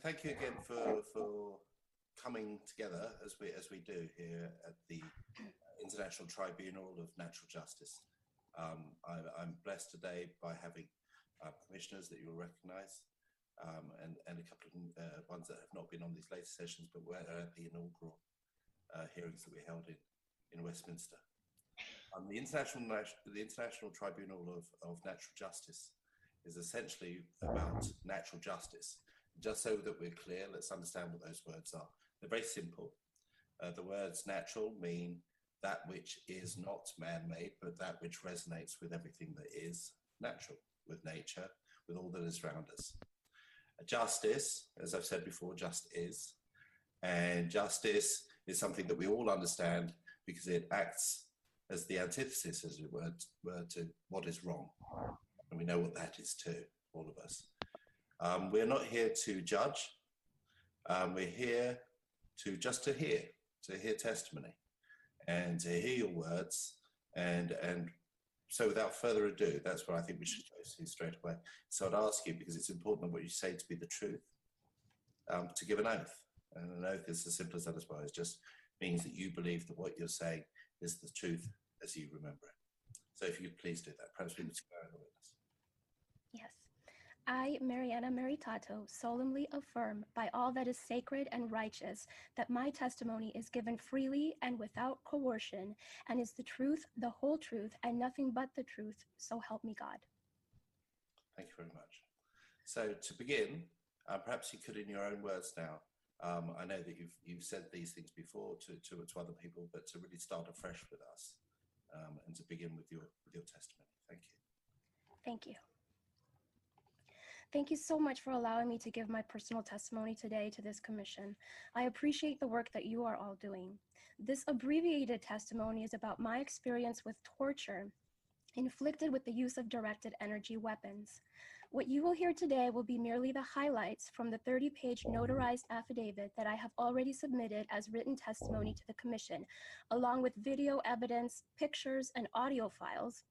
thank you again for coming together as we do here at the International Tribunal of Natural Justice. I'm blessed today by having commissioners that you'll recognise, and a couple of ones that have not been on these later sessions, but were at the inaugural hearings that we held in Westminster. The International Tribunal of Natural Justice is essentially about natural justice. Just so that we're clear, let's understand what those words are. They're very simple. The words natural mean that which is not man-made, but that which resonates with everything that is natural, with nature, with all that is around us. Justice, as I've said before, just is. And justice is something that we all understand because it acts as the antithesis, as it were, to what is wrong. And we know what that is too, all of us. We're not here to judge. We're here to hear testimony and to hear your words. And so without further ado, that's what I think we should go to straight away. So I'd ask you, because it's important what you say to be the truth, to give an oath. And an oath is as simple as that as well. It just means that you believe that what you're saying is the truth as you remember it. So if you could please do that, perhaps we would go on with us. Yes. I, Mariana Meritato, solemnly affirm by all that is sacred and righteous that my testimony is given freely and without coercion and is the truth, the whole truth, and nothing but the truth, so help me God. Thank you very much. So to begin, perhaps you could in your own words now, I know that you've said these things before to other people, but to really start afresh with us and to begin with your testimony. Thank you. Thank you. Thank you so much for allowing me to give my personal testimony today to this commission. I appreciate the work that you are all doing. This abbreviated testimony is about my experience with torture inflicted with the use of directed energy weapons. What you will hear today will be merely the highlights from the 30-page notarized affidavit that I have already submitted as written testimony to the commission, along with video evidence, pictures, and audio files,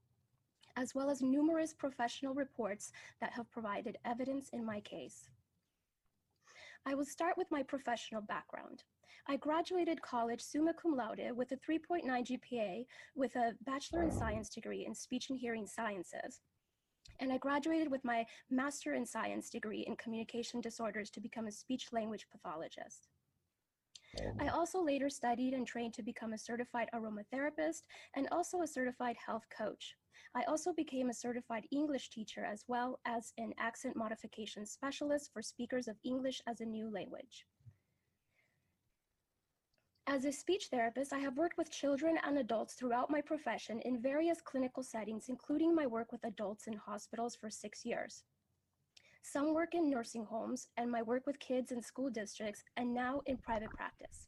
as well as numerous professional reports that have provided evidence in my case. I will start with my professional background. I graduated college summa cum laude with a 3.9 GPA with a Bachelor in Science degree in Speech and Hearing Sciences. And I graduated with my Master in Science degree in Communication Disorders to become a speech-language pathologist. I also later studied and trained to become a certified aromatherapist and also a certified health coach. I also became a certified English teacher as well as an accent modification specialist for speakers of English as a new language. As a speech therapist, I have worked with children and adults throughout my profession in various clinical settings, including my work with adults in hospitals for 6 years. Some work in nursing homes, and my work with kids in school districts, and now in private practice.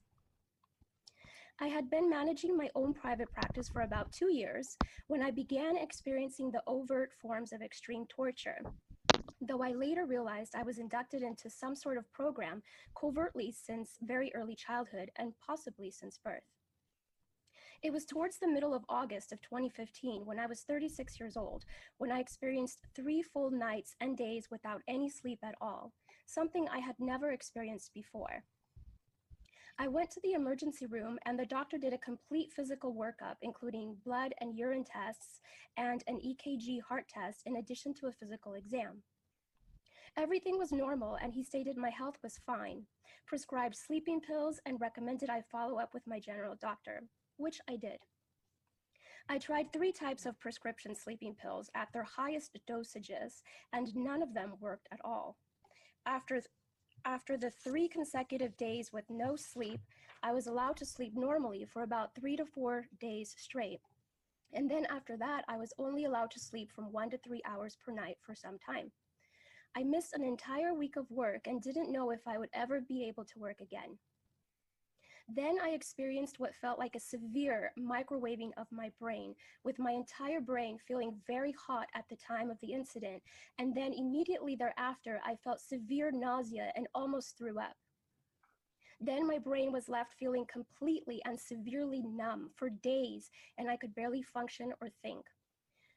I had been managing my own private practice for about 2 years when I began experiencing the overt forms of extreme torture, though I later realized I was inducted into some sort of program covertly since very early childhood and possibly since birth. It was towards the middle of August of 2015, when I was 36 years old, when I experienced 3 full nights and days without any sleep at all, something I had never experienced before. I went to the emergency room and the doctor did a complete physical workup, including blood and urine tests and an EKG heart test in addition to a physical exam. Everything was normal and he stated my health was fine, prescribed sleeping pills and recommended I follow up with my general doctor, which I did. I tried 3 types of prescription sleeping pills at their highest dosages and none of them worked at all. After the 3 consecutive days with no sleep, I was allowed to sleep normally for about 3 to 4 days straight. And then after that, I was only allowed to sleep from 1 to 3 hours per night for some time. I missed an entire week of work and didn't know if I would ever be able to work again. Then I experienced what felt like a severe microwaving of my brain, with my entire brain feeling very hot at the time of the incident, and then immediately thereafter, I felt severe nausea and almost threw up. Then my brain was left feeling completely and severely numb for days, and I could barely function or think.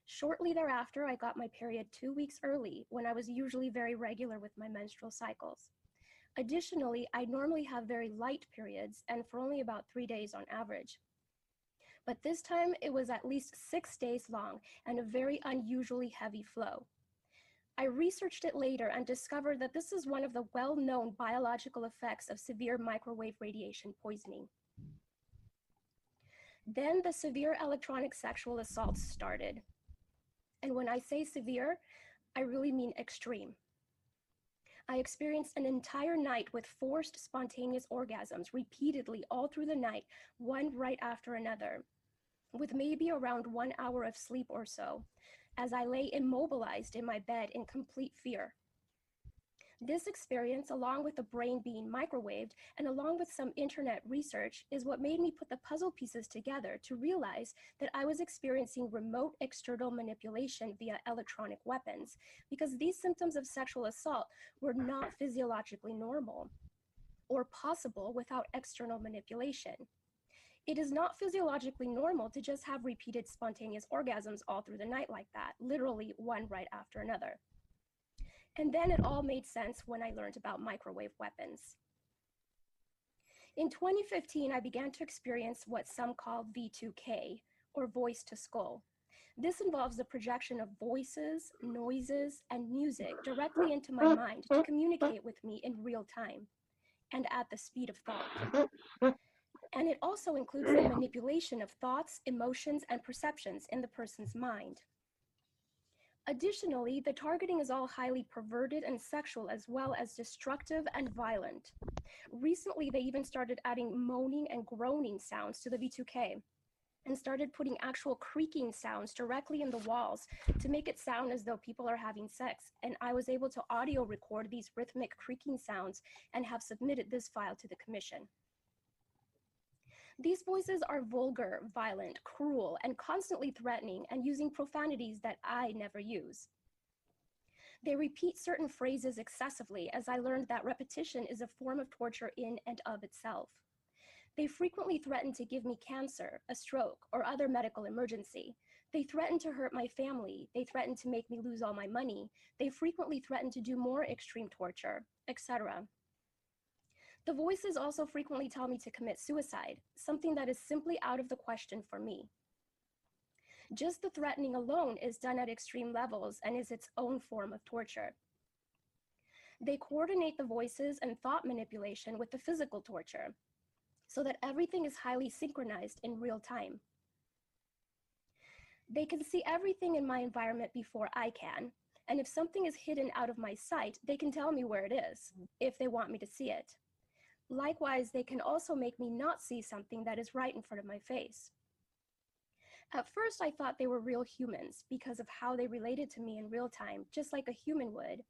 Shortly thereafter, I got my period 2 weeks early, when I was usually very regular with my menstrual cycles. Additionally, I normally have very light periods and for only about 3 days on average. But this time it was at least 6 days long and a very unusually heavy flow. I researched it later and discovered that this is one of the well-known biological effects of severe microwave radiation poisoning. Then the severe electronic sexual assaults started. And when I say severe, I really mean extreme. I experienced an entire night with forced spontaneous orgasms repeatedly all through the night, one right after another, with maybe around 1 hour of sleep or so, as I lay immobilized in my bed in complete fear. This experience, along with the brain being microwaved and along with some internet research, is what made me put the puzzle pieces together to realize that I was experiencing remote external manipulation via electronic weapons, because these symptoms of sexual assault were not physiologically normal or possible without external manipulation. It is not physiologically normal to just have repeated spontaneous orgasms all through the night like that, literally one right after another. And then it all made sense when I learned about microwave weapons. In 2015, I began to experience what some call V2K, or voice to skull. This involves the projection of voices, noises, and music directly into my mind to communicate with me in real time and at the speed of thought. And it also includes the manipulation of thoughts, emotions, and perceptions in the person's mind. Additionally, the targeting is all highly perverted and sexual, as well as destructive and violent. Recently, they even started adding moaning and groaning sounds to the V2K and started putting actual creaking sounds directly in the walls to make it sound as though people are having sex. And I was able to audio record these rhythmic creaking sounds and have submitted this file to the commission. These voices are vulgar, violent, cruel, and constantly threatening and using profanities that I never use. They repeat certain phrases excessively, as I learned that repetition is a form of torture in and of itself. They frequently threaten to give me cancer, a stroke, or other medical emergency. They threaten to hurt my family. They threaten to make me lose all my money. They frequently threaten to do more extreme torture, etc. The voices also frequently tell me to commit suicide, something that is simply out of the question for me. Just the threatening alone is done at extreme levels and is its own form of torture. They coordinate the voices and thought manipulation with the physical torture, so that everything is highly synchronized in real time. They can see everything in my environment before I can, and if something is hidden out of my sight, they can tell me where it is, if they want me to see it. Likewise, they can also make me not see something that is right in front of my face. At first, I thought they were real humans because of how they related to me in real time, just like a human would.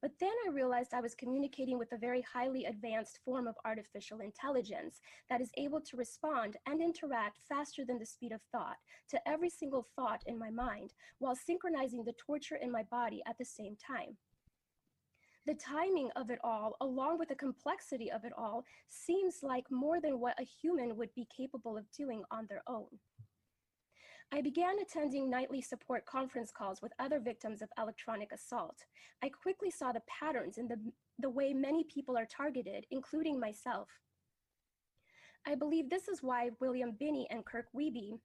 But then I realized I was communicating with a very highly advanced form of artificial intelligence that is able to respond and interact faster than the speed of thought to every single thought in my mind, while synchronizing the torture in my body at the same time. The timing of it all, along with the complexity of it all, seems like more than what a human would be capable of doing on their own. I began attending nightly support conference calls with other victims of electronic assault. I quickly saw the patterns in the way many people are targeted, including myself. I believe this is why William Binney and Kirk Wiebe,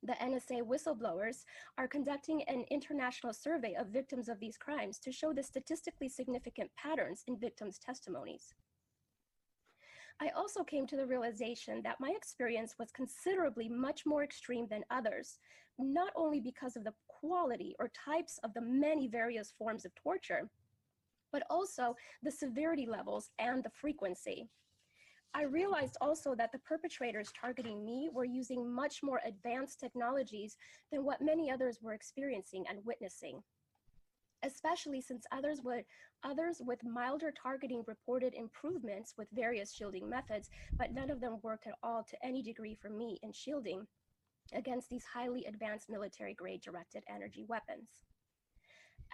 the NSA whistleblowers, are conducting an international survey of victims of these crimes to show the statistically significant patterns in victims' testimonies. I also came to the realization that my experience was considerably much more extreme than others, not only because of the quality or types of the many various forms of torture, but also the severity levels and the frequency. I realized also that the perpetrators targeting me were using much more advanced technologies than what many others were experiencing and witnessing, especially since others with milder targeting reported improvements with various shielding methods, but none of them worked at all to any degree for me in shielding against these highly advanced military-grade directed energy weapons.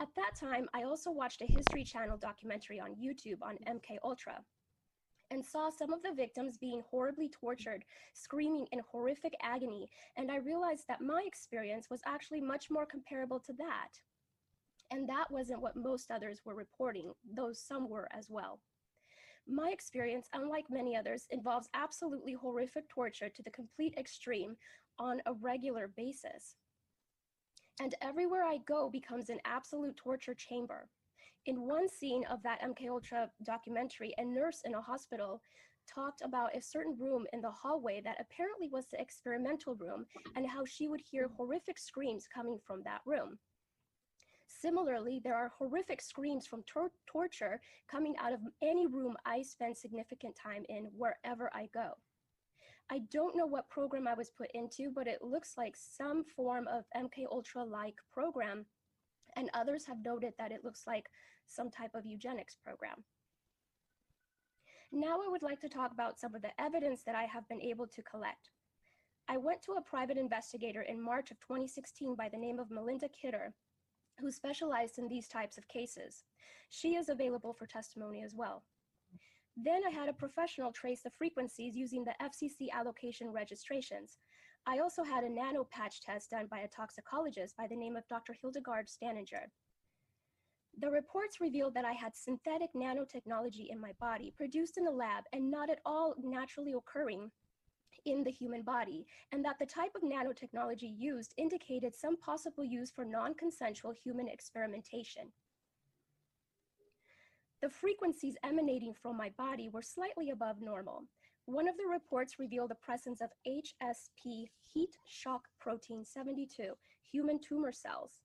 At that time, I also watched a History Channel documentary on YouTube on MKUltra, and saw some of the victims being horribly tortured, screaming in horrific agony, and I realized that my experience was actually much more comparable to that. And that wasn't what most others were reporting, though some were as well. My experience, unlike many others, involves absolutely horrific torture to the complete extreme on a regular basis. And everywhere I go becomes an absolute torture chamber. In one scene of that MKUltra documentary, a nurse in a hospital talked about a certain room in the hallway that apparently was the experimental room and how she would hear horrific screams coming from that room. Similarly, there are horrific screams from torture coming out of any room I spend significant time in wherever I go. I don't know what program I was put into, but it looks like some form of MKUltra-like program, and others have noted that it looks like some type of eugenics program. Now I would like to talk about some of the evidence that I have been able to collect. I went to a private investigator in March of 2016 by the name of Melinda Kidder, who specialized in these types of cases. She is available for testimony as well. Then I had a professional trace the frequencies using the FCC allocation registrations. I also had a nano patch test done by a toxicologist by the name of Dr. Hildegard Staninger. The reports revealed that I had synthetic nanotechnology in my body produced in a lab and not at all naturally occurring in the human body, and that the type of nanotechnology used indicated some possible use for non-consensual human experimentation. The frequencies emanating from my body were slightly above normal. One of the reports revealed the presence of HSP, heat shock protein 72, human tumor cells,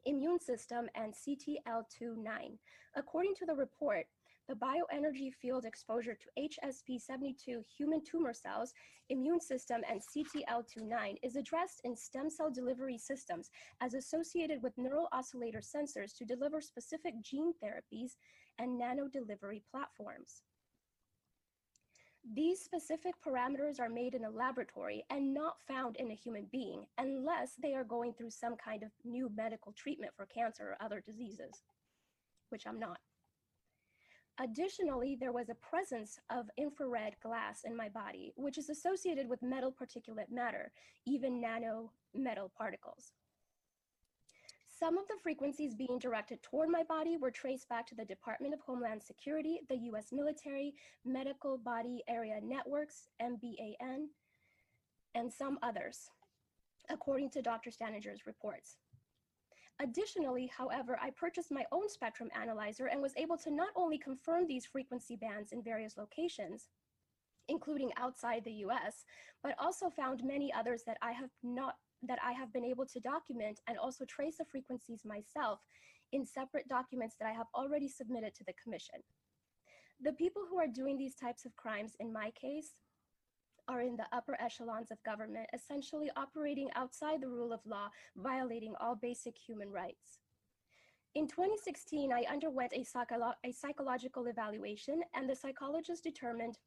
immune system, and CTL29. According to the report, the bioenergy field exposure to HSP72 human tumor cells, immune system, and CTL29 is addressed in stem cell delivery systems as associated with neural oscillator sensors to deliver specific gene therapies and nano delivery platforms. These specific parameters are made in a laboratory and not found in a human being unless they are going through some kind of new medical treatment for cancer or other diseases, which I'm not. Additionally, there was a presence of infrared glass in my body, which is associated with metal particulate matter, even nano metal particles. Some of the frequencies being directed toward my body were traced back to the Department of Homeland Security, the US military, Medical Body Area Networks, MBAN, and some others, according to Dr. Staninger's reports. Additionally, however, I purchased my own spectrum analyzer and was able to not only confirm these frequency bands in various locations, including outside the US, but also found many others that I have been able to document and also trace the frequencies myself in separate documents that I have already submitted to the commission. The people who are doing these types of crimes, in my case, are in the upper echelons of government, essentially operating outside the rule of law, violating all basic human rights. In 2016, I underwent a psychological evaluation, and the psychologist determined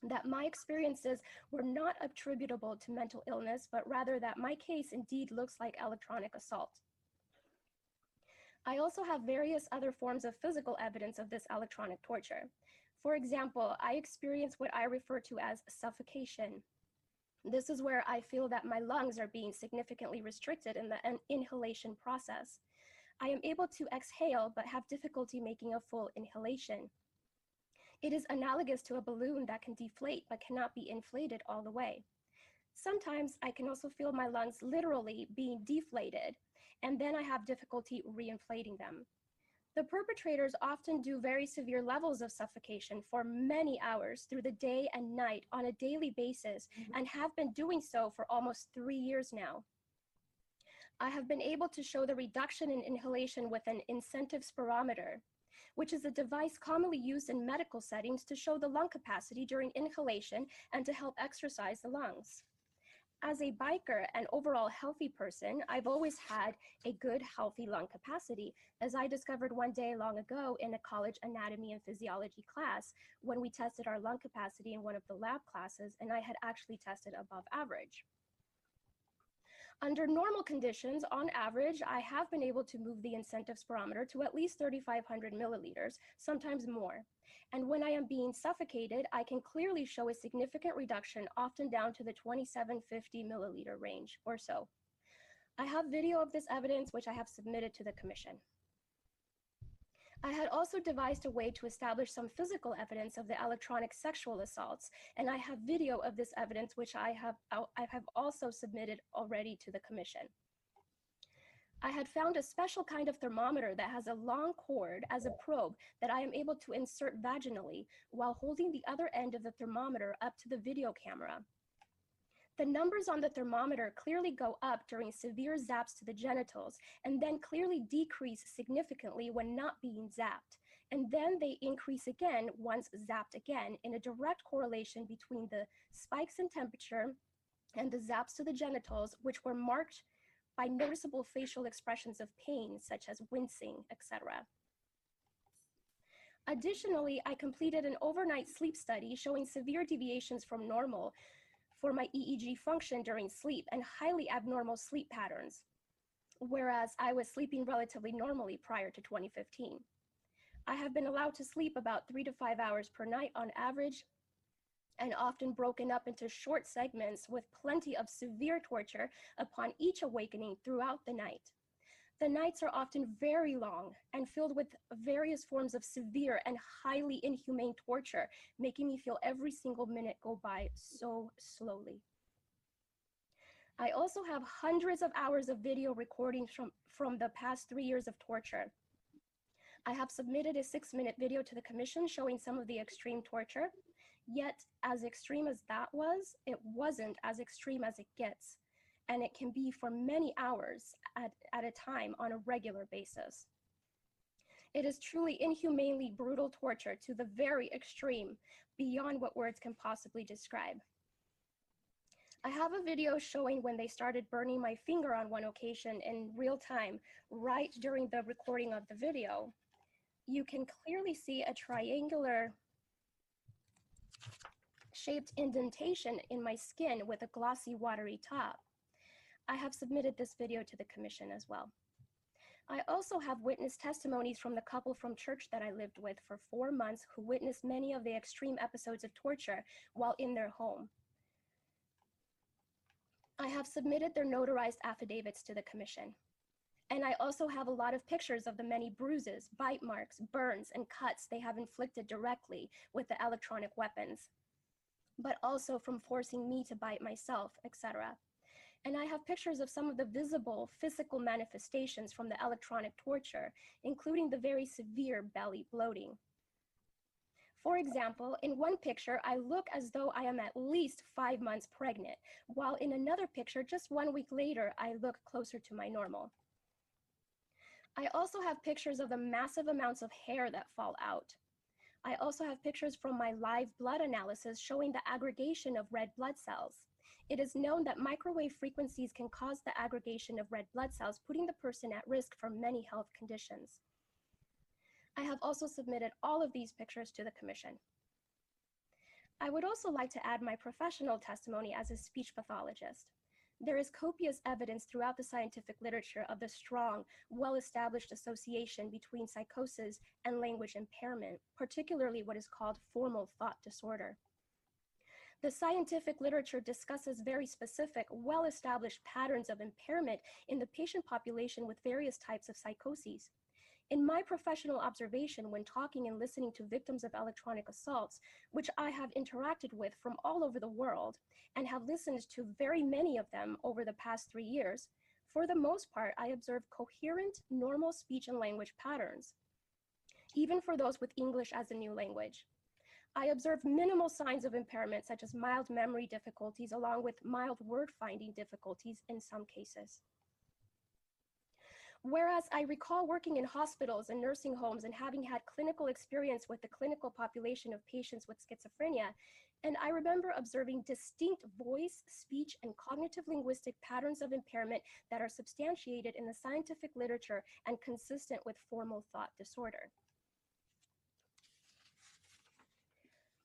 that my experiences were not attributable to mental illness, but rather that my case indeed looks like electronic assault. I also have various other forms of physical evidence of this electronic torture. For example, I experience what I refer to as suffocation. This is where I feel that my lungs are being significantly restricted in the inhalation process. I am able to exhale, but have difficulty making a full inhalation. It is analogous to a balloon that can deflate, but cannot be inflated all the way. Sometimes I can also feel my lungs literally being deflated, and then I have difficulty reinflating them. The perpetrators often do very severe levels of suffocation for many hours through the day and night on a daily basis, and have been doing so for almost 3 years now. I have been able to show the reduction in inhalation with an incentive spirometer, which is a device commonly used in medical settings to show the lung capacity during inhalation and to help exercise the lungs. As a biker and overall healthy person, I've always had a good, healthy lung capacity, as I discovered one day long ago in a college anatomy and physiology class when we tested our lung capacity in one of the lab classes, and I had actually tested above average. Under normal conditions, on average, I have been able to move the incentive spirometer to at least 3,500 milliliters, sometimes more. And when I am being suffocated, I can clearly show a significant reduction, often down to the 2750 milliliter range or so. I have video of this evidence, which I have submitted to the commission. I had also devised a way to establish some physical evidence of the electronic sexual assaults, and I have video of this evidence, which I have also submitted already to the commission. I had found a special kind of thermometer that has a long cord as a probe that I am able to insert vaginally while holding the other end of the thermometer up to the video camera. The numbers on the thermometer clearly go up during severe zaps to the genitals and then clearly decrease significantly when not being zapped. And then they increase again once zapped again, in a direct correlation between the spikes in temperature and the zaps to the genitals, which were marked by noticeable facial expressions of pain, such as wincing, etc. Additionally, I completed an overnight sleep study showing severe deviations from normal for my EEG function during sleep and highly abnormal sleep patterns, whereas I was sleeping relatively normally prior to 2015. I have been allowed to sleep about 3 to 5 hours per night on average, and often broken up into short segments with plenty of severe torture upon each awakening throughout the night. The nights are often very long and filled with various forms of severe and highly inhumane torture, making me feel every single minute go by so slowly. I also have hundreds of hours of video recordings from the past 3 years of torture. I have submitted a 6-minute video to the commission showing some of the extreme torture, yet as extreme as that was, it wasn't as extreme as it gets, and it can be for many hours at a time on a regular basis. It is truly inhumanely brutal torture to the very extreme, beyond what words can possibly describe. I have a video showing when they started burning my finger on one occasion in real time, right during the recording of the video. You can clearly see a triangular shaped indentation in my skin with a glossy, watery top. I have submitted this video to the commission as well. I also have witness testimonies from the couple from church that I lived with for 4 months who witnessed many of the extreme episodes of torture while in their home. I have submitted their notarized affidavits to the commission. And I also have a lot of pictures of the many bruises, bite marks, burns, and cuts they have inflicted directly with the electronic weapons, but also from forcing me to bite myself, etc. And I have pictures of some of the visible physical manifestations from the electronic torture, including the very severe belly bloating. For example, in one picture, I look as though I am at least 5 months pregnant, while in another picture, just 1 week later, I look closer to my normal. I also have pictures of the massive amounts of hair that fall out. I also have pictures from my live blood analysis showing the aggregation of red blood cells. It is known that microwave frequencies can cause the aggregation of red blood cells, putting the person at risk for many health conditions. I have also submitted all of these pictures to the commission. I would also like to add my professional testimony as a speech pathologist. There is copious evidence throughout the scientific literature of the strong, well-established association between psychosis and language impairment, particularly what is called formal thought disorder. The scientific literature discusses very specific, well-established patterns of impairment in the patient population with various types of psychoses. In my professional observation when talking and listening to victims of electronic assaults, which I have interacted with from all over the world and have listened to very many of them over the past 3 years, for the most part, I observe coherent, normal speech and language patterns, even for those with English as a new language. I observe minimal signs of impairment, such as mild memory difficulties, along with mild word-finding difficulties in some cases. Whereas I recall working in hospitals and nursing homes and having had clinical experience with the clinical population of patients with schizophrenia, and I remember observing distinct voice, speech, and cognitive linguistic patterns of impairment that are substantiated in the scientific literature and consistent with formal thought disorder.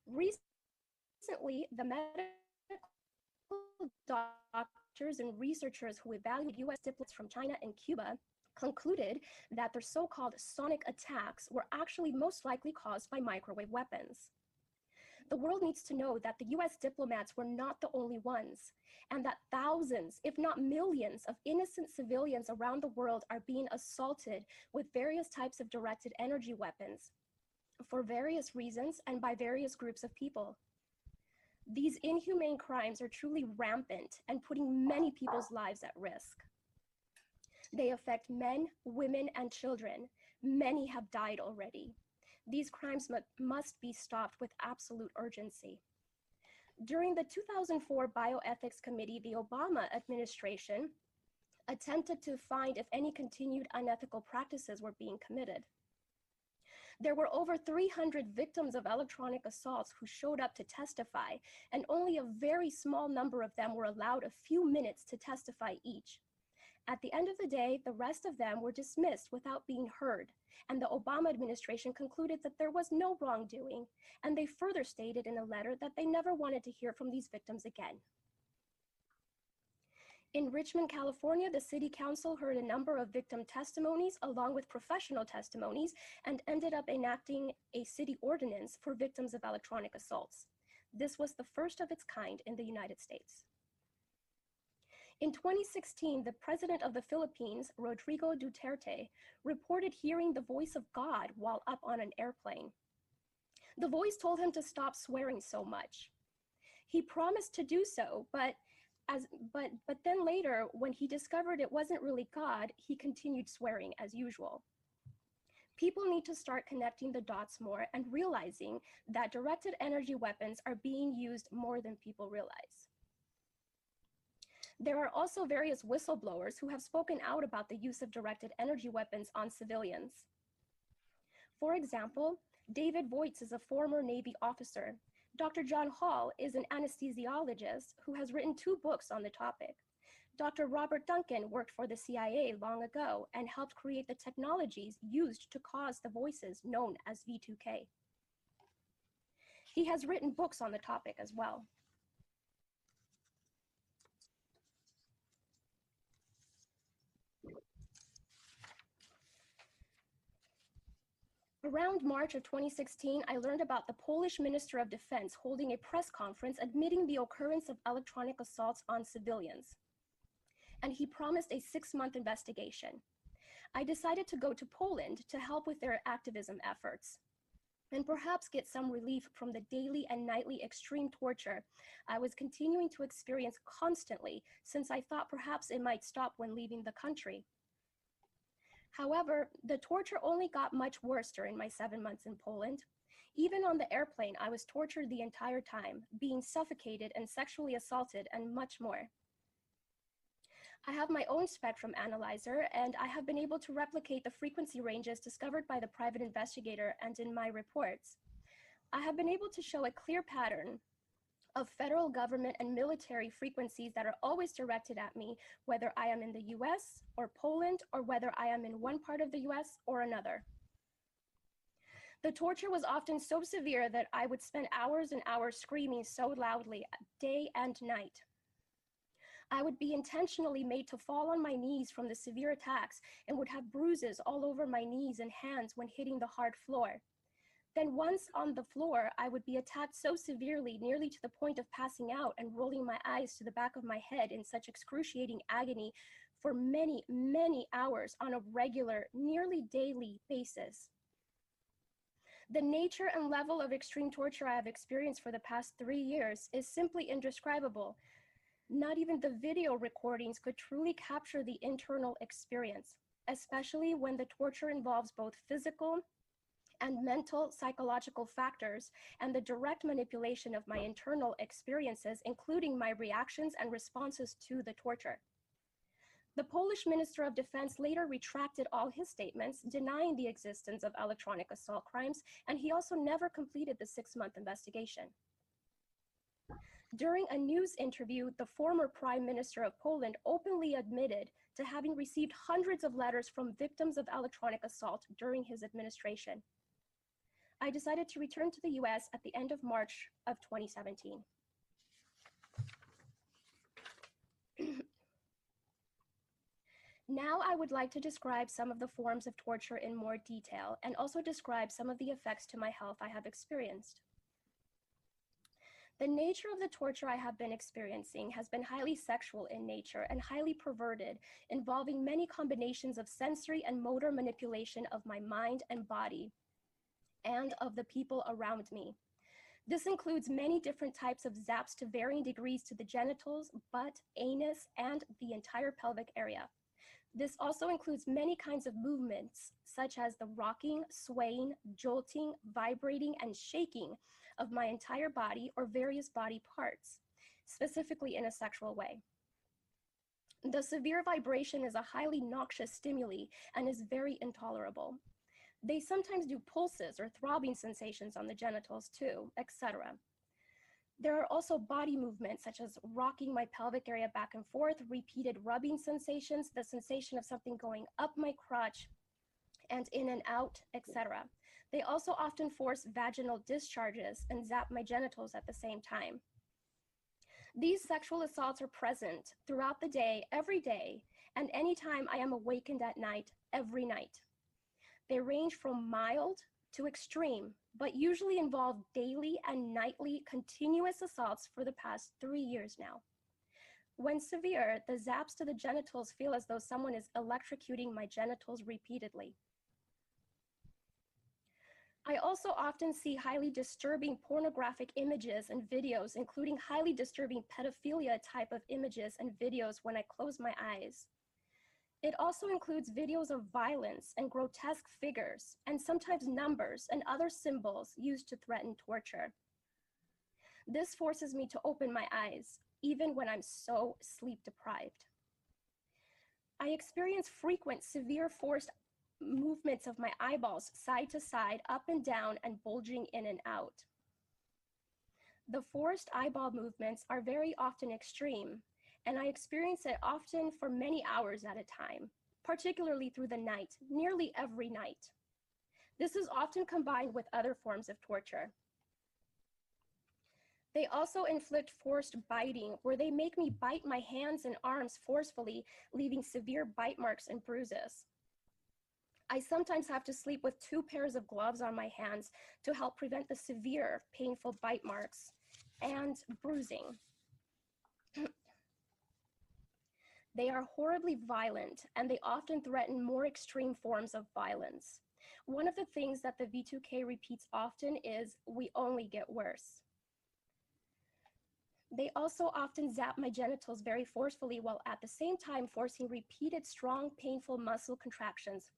Recently, the medical doctors and researchers who evaluated US diplomats from China and Cuba concluded that their so-called sonic attacks were actually most likely caused by microwave weapons. The world needs to know that the US diplomats were not the only ones, and that thousands, if not millions, of innocent civilians around the world are being assaulted with various types of directed energy weapons for various reasons and by various groups of people. These inhumane crimes are truly rampant and putting many people's lives at risk. They affect men, women, and children. Many have died already. These crimes must be stopped with absolute urgency. During the 2004 Bioethics Committee, the Obama administration attempted to find if any continued unethical practices were being committed. There were over 300 victims of electronic assaults who showed up to testify, and only a very small number of them were allowed a few minutes to testify each. At the end of the day, the rest of them were dismissed without being heard, and the Obama administration concluded that there was no wrongdoing, and they further stated in a letter that they never wanted to hear from these victims again. In Richmond, California, the City Council heard a number of victim testimonies along with professional testimonies and ended up enacting a city ordinance for victims of electronic assaults. This was the first of its kind in the United States. In 2016, the president of the Philippines, Rodrigo Duterte, reported hearing the voice of God while up on an airplane. The voice told him to stop swearing so much. He promised to do so, but then later, when he discovered it wasn't really God, he continued swearing as usual. People need to start connecting the dots more and realizing that directed energy weapons are being used more than people realize. There are also various whistleblowers who have spoken out about the use of directed energy weapons on civilians. For example, David Voix is a former Navy officer. Dr. John Hall is an anesthesiologist who has written 2 books on the topic. Dr. Robert Duncan worked for the CIA long ago and helped create the technologies used to cause the voices known as V2K. He has written books on the topic as well. Around March of 2016, I learned about the Polish Minister of Defense holding a press conference admitting the occurrence of electronic assaults on civilians. And he promised a 6-month investigation. I decided to go to Poland to help with their activism efforts and perhaps get some relief from the daily and nightly extreme torture I was continuing to experience constantly, since I thought perhaps it might stop when leaving the country. However, the torture only got much worse during my 7 months in Poland. Even on the airplane, I was tortured the entire time, being suffocated and sexually assaulted, and much more. I have my own spectrum analyzer, and I have been able to replicate the frequency ranges discovered by the private investigator and in my reports. I have been able to show a clear pattern of federal government and military frequencies that are always directed at me, whether I am in the US or Poland, or whether I am in one part of the US or another. The torture was often so severe that I would spend hours and hours screaming so loudly, day and night. I would be intentionally made to fall on my knees from the severe attacks and would have bruises all over my knees and hands when hitting the hard floor. Then once on the floor, I would be attacked so severely, nearly to the point of passing out and rolling my eyes to the back of my head in such excruciating agony for many, many hours on a regular, nearly daily basis. The nature and level of extreme torture I have experienced for the past 3 years is simply indescribable. Not even the video recordings could truly capture the internal experience, especially when the torture involves both physical and mental psychological factors and the direct manipulation of my internal experiences, including my reactions and responses to the torture. The Polish Minister of Defense later retracted all his statements, denying the existence of electronic assault crimes, and he also never completed the 6-month investigation. During a news interview, the former Prime Minister of Poland openly admitted to having received hundreds of letters from victims of electronic assault during his administration. I decided to return to the US at the end of March of 2017. Now I would like to describe some of the forms of torture in more detail and also describe some of the effects to my health I have experienced. The nature of the torture I have been experiencing has been highly sexual in nature and highly perverted, involving many combinations of sensory and motor manipulation of my mind and body and of the people around me. This includes many different types of zaps to varying degrees to the genitals, butt, anus, and the entire pelvic area. This also includes many kinds of movements, such as the rocking, swaying, jolting, vibrating, and shaking of my entire body or various body parts, specifically in a sexual way. The severe vibration is a highly noxious stimuli and is very intolerable. They sometimes do pulses or throbbing sensations on the genitals too, etc. There are also body movements such as rocking my pelvic area back and forth, repeated rubbing sensations, the sensation of something going up my crotch and in and out, etc. They also often force vaginal discharges and zap my genitals at the same time. These sexual assaults are present throughout the day, every day, and anytime I am awakened at night, every night. They range from mild to extreme, but usually involve daily and nightly continuous assaults for the past 3 years now. When severe, the zaps to the genitals feel as though someone is electrocuting my genitals repeatedly. I also often see highly disturbing pornographic images and videos, including highly disturbing pedophilia type of images and videos when I close my eyes. It also includes videos of violence and grotesque figures, and sometimes numbers and other symbols used to threaten torture. This forces me to open my eyes, even when I'm so sleep deprived. I experience frequent, severe forced movements of my eyeballs side to side, up and down, and bulging in and out. The forced eyeball movements are very often extreme, and I experience it often for many hours at a time, particularly through the night, nearly every night. This is often combined with other forms of torture. They also inflict forced biting, where they make me bite my hands and arms forcefully, leaving severe bite marks and bruises. I sometimes have to sleep with 2 pairs of gloves on my hands to help prevent the severe, painful bite marks and bruising. They are horribly violent, and they often threaten more extreme forms of violence. One of the things that the V2K repeats often is, "We only get worse." They also often zap my genitals very forcefully while at the same time forcing repeated, strong, painful muscle contractions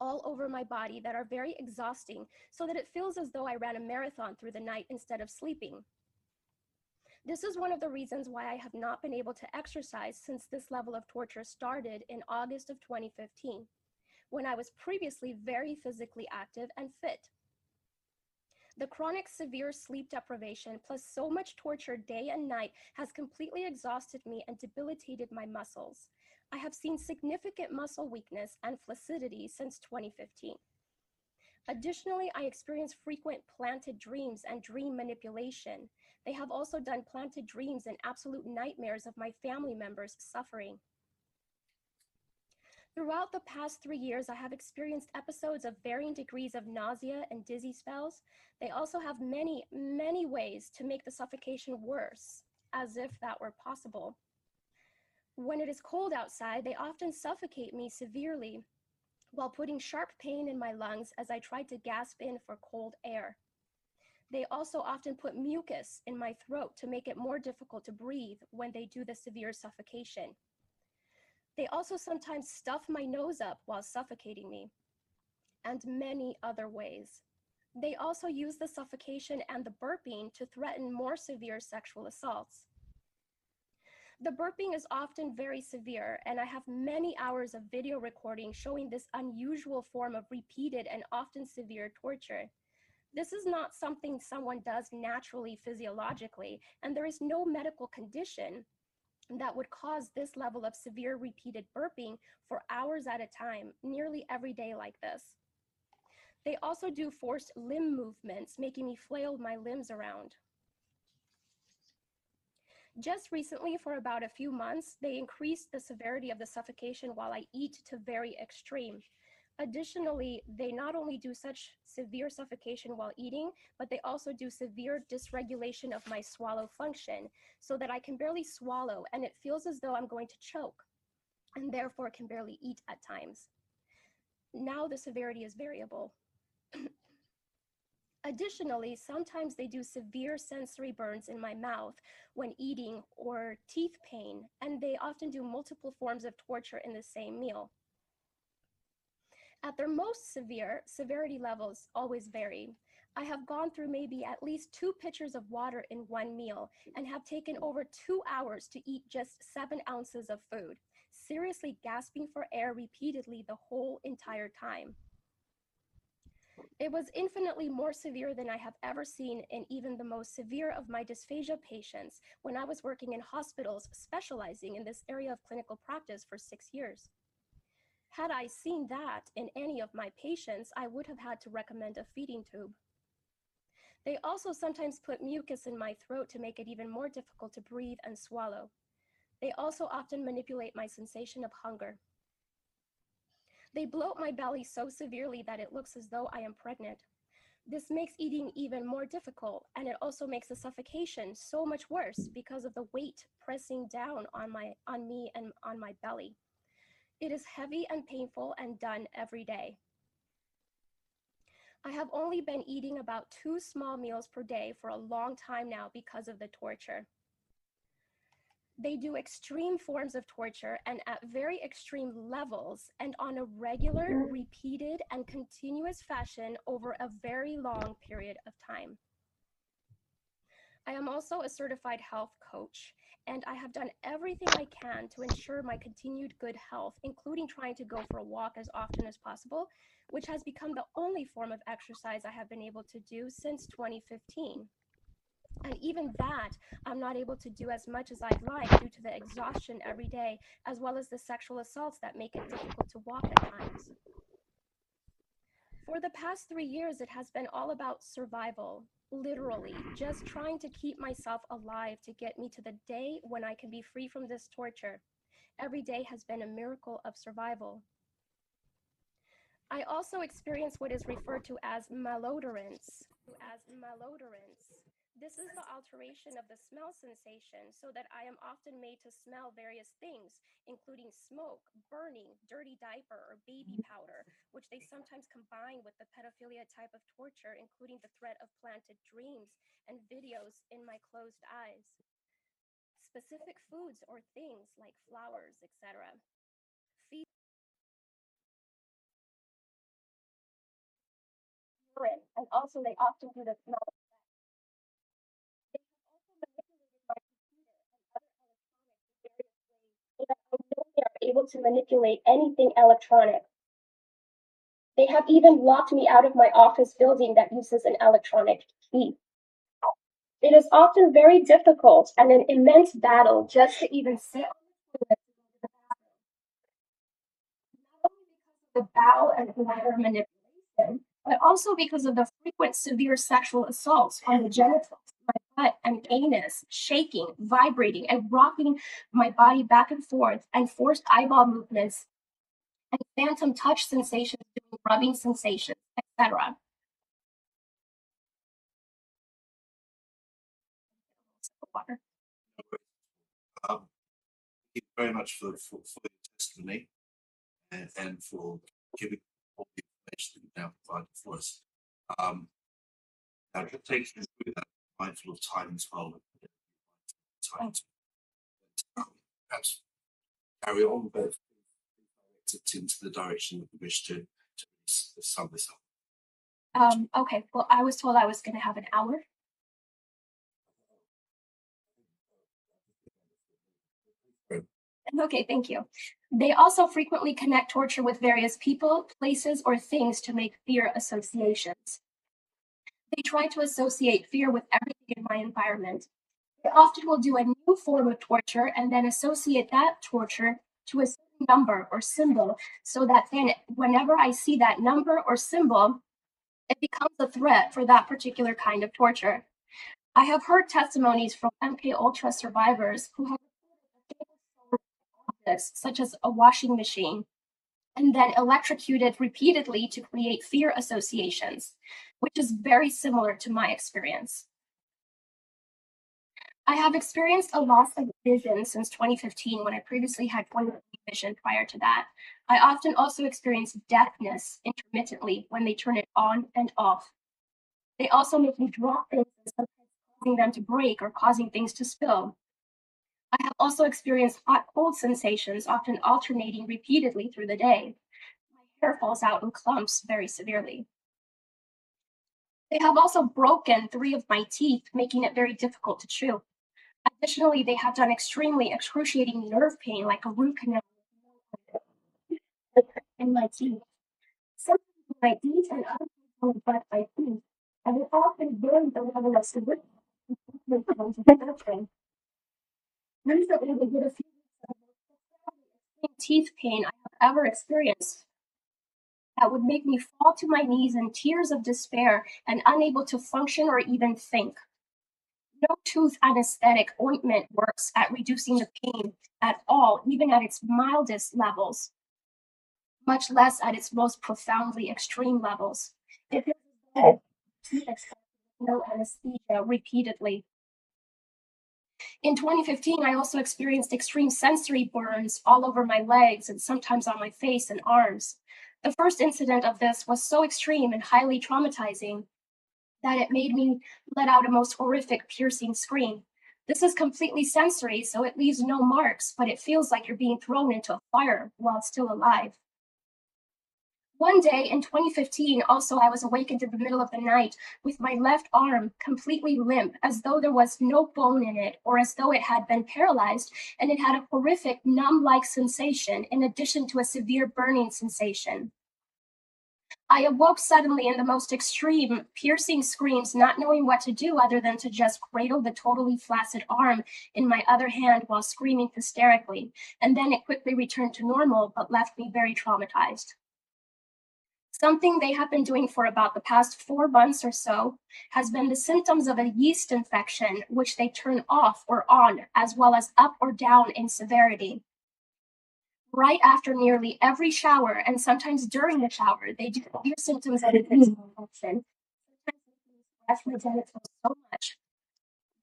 all over my body that are very exhausting, so that it feels as though I ran a marathon through the night instead of sleeping. This is one of the reasons why I have not been able to exercise since this level of torture started in August of 2015, when I was previously very physically active and fit. The chronic severe sleep deprivation plus so much torture day and night has completely exhausted me and debilitated my muscles. I have seen significant muscle weakness and flaccidity since 2015. Additionally, I experience frequent planted dreams and dream manipulation. They have also done planted dreams and absolute nightmares of my family members suffering. Throughout the past 3 years, I have experienced episodes of varying degrees of nausea and dizzy spells. They also have many, many ways to make the suffocation worse, as if that were possible. When it is cold outside, they often suffocate me severely while putting sharp pain in my lungs as I try to gasp in for cold air. They also often put mucus in my throat to make it more difficult to breathe when they do the severe suffocation. They also sometimes stuff my nose up while suffocating me, and many other ways. They also use the suffocation and the burping to threaten more severe sexual assaults. The burping is often very severe, and I have many hours of video recording showing this unusual form of repeated and often severe torture. This is not something someone does naturally physiologically, and there is no medical condition that would cause this level of severe repeated burping for hours at a time, nearly every day like this. They also do forced limb movements, making me flail my limbs around. Just recently, for about a few months, they increased the severity of the suffocation while I eat to very extreme. Additionally, they not only do such severe suffocation while eating, but they also do severe dysregulation of my swallow function so that I can barely swallow and it feels as though I'm going to choke and therefore can barely eat at times. Now the severity is variable. Additionally, sometimes they do severe sensory burns in my mouth when eating or teeth pain, and they often do multiple forms of torture in the same meal. At their most severe, severity levels always vary. I have gone through maybe at least 2 pitchers of water in one meal and have taken over 2 hours to eat just 7 ounces of food, seriously gasping for air repeatedly the whole entire time. It was infinitely more severe than I have ever seen in even the most severe of my dysphagia patients when I was working in hospitals specializing in this area of clinical practice for 6 years. Had I seen that in any of my patients, I would have had to recommend a feeding tube. They also sometimes put mucus in my throat to make it even more difficult to breathe and swallow. They also often manipulate my sensation of hunger. They bloat my belly so severely that it looks as though I am pregnant. This makes eating even more difficult, and it also makes the suffocation so much worse because of the weight pressing down on me and on my belly. It is heavy and painful and done every day. I have only been eating about 2 small meals per day for a long time now because of the torture. They do extreme forms of torture and at very extreme levels and on a regular, repeated, and continuous fashion over a very long period of time. I am also a certified health coach, and I have done everything I can to ensure my continued good health, including trying to go for a walk as often as possible, which has become the only form of exercise I have been able to do since 2015. And even that, I'm not able to do as much as I'd like due to the exhaustion every day, as well as the sexual assaults that make it difficult to walk at times. For the past 3 years, it has been all about survival, literally, just trying to keep myself alive to get me to the day when I can be free from this torture. Every day has been a miracle of survival. I also experience what is referred to as malodorance. This is the alteration of the smell sensation so that I am often made to smell various things, including smoke, burning, dirty diaper, or baby powder, which they sometimes combine with the pedophilia type of torture, including the threat of planted dreams and videos in my closed eyes. Specific foods or things like flowers, etc. And also they often do the smell. They have also manipulated my computer and other electronics in various ways so that I know they are able to manipulate anything electronic. They have even locked me out of my office building that uses an electronic key. It is often very difficult and an immense battle just to even sit on the toilet to go to the bathroom. Not only because of the bowel and bladder manipulation, but also because of the frequent severe sexual assaults on the genitals, my butt and anus, shaking, vibrating, and rocking my body back and forth, and forced eyeball movements, and phantom touch sensations, rubbing sensations, etc. Water. Thank you very much for your testimony and for giving all the information that you've now provided for us. Now, just take you through that, mindful of time as well. Time to perhaps carry on, but it's into the direction that we wish to sum this up. Okay, well, I was told I was going to have an hour. Okay, thank you. They also frequently connect torture with various people, places, or things to make fear associations. They try to associate fear with everything in my environment. They often will do a new form of torture and then associate that torture to a certain number or symbol, so that then whenever I see that number or symbol, it becomes a threat for that particular kind of torture. I have heard testimonies from MK Ultra survivors who have reported that they were shown objects such as a washing machine and then electrocuted repeatedly to create fear associations, which is very similar to my experience. I have experienced a loss of vision since 2015 when I previously had 20/20 vision prior to that. I often also experience deafness intermittently when they turn it on and off. They also make me drop things and sometimes causing them to break or causing things to spill. I have also experienced hot-cold sensations, often alternating repeatedly through the day. My hair falls out in clumps very severely. They have also broken 3 of my teeth, making it very difficult to chew. Additionally, they have done extremely excruciating nerve pain, like a root canal in my teeth. Sometimes when I eat and other people butt my teeth, I will often burn the level of severity. Recently, they did a few weeks of the most teeth pain I have ever experienced that would make me fall to my knees in tears of despair and unable to function or even think. No tooth anesthetic ointment works at reducing the pain at all, even at its mildest levels, much less at its most profoundly extreme levels. It feels as though teeth extract with no anesthesia repeatedly. In 2015, I also experienced extreme sensory burns all over my legs and sometimes on my face and arms. The first incident of this was so extreme and highly traumatizing that it made me let out a most horrific piercing scream. This is completely sensory, so it leaves no marks, but it feels like you're being thrown into a fire while still alive. One day in 2015, also, I was awakened in the middle of the night with my left arm completely limp, as though there was no bone in it, or as though it had been paralyzed, and it had a horrific numb-like sensation in addition to a severe burning sensation. I awoke suddenly in the most extreme, piercing screams, not knowing what to do other than to just cradle the totally flaccid arm in my other hand while screaming hysterically, and then it quickly returned to normal, but left me very traumatized. Something they have been doing for about the past 4 months or so has been the symptoms of a yeast infection, which they turn off or on, as well as up or down in severity. Right after nearly every shower, and sometimes during the shower, they do severe symptoms of a yeast infection. Sometimes making me scratch my genitals so much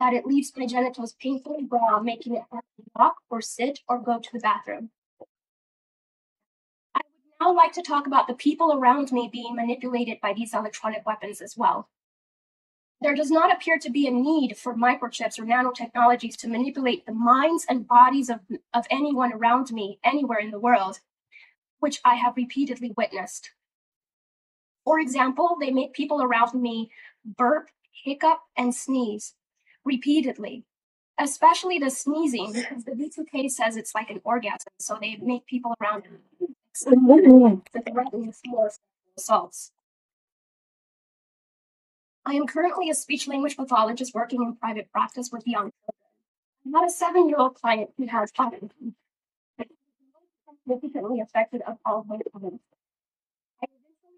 that it leaves my genitals painfully raw, making it hard to walk or sit or go to the bathroom. I would now like to talk about the people around me being manipulated by these electronic weapons as well. There does not appear to be a need for microchips or nanotechnologies to manipulate the minds and bodies of anyone around me anywhere in the world, which I have repeatedly witnessed. For example, they make people around me burp, hiccup, and sneeze repeatedly, especially the sneezing, because the V2K says it's like an orgasm, so they make people around me to threaten more assaults. I am currently a speech-language pathologist working in private practice with young children. I have a 7-year-old client who has autism, significantly affected of all my clients. I eventually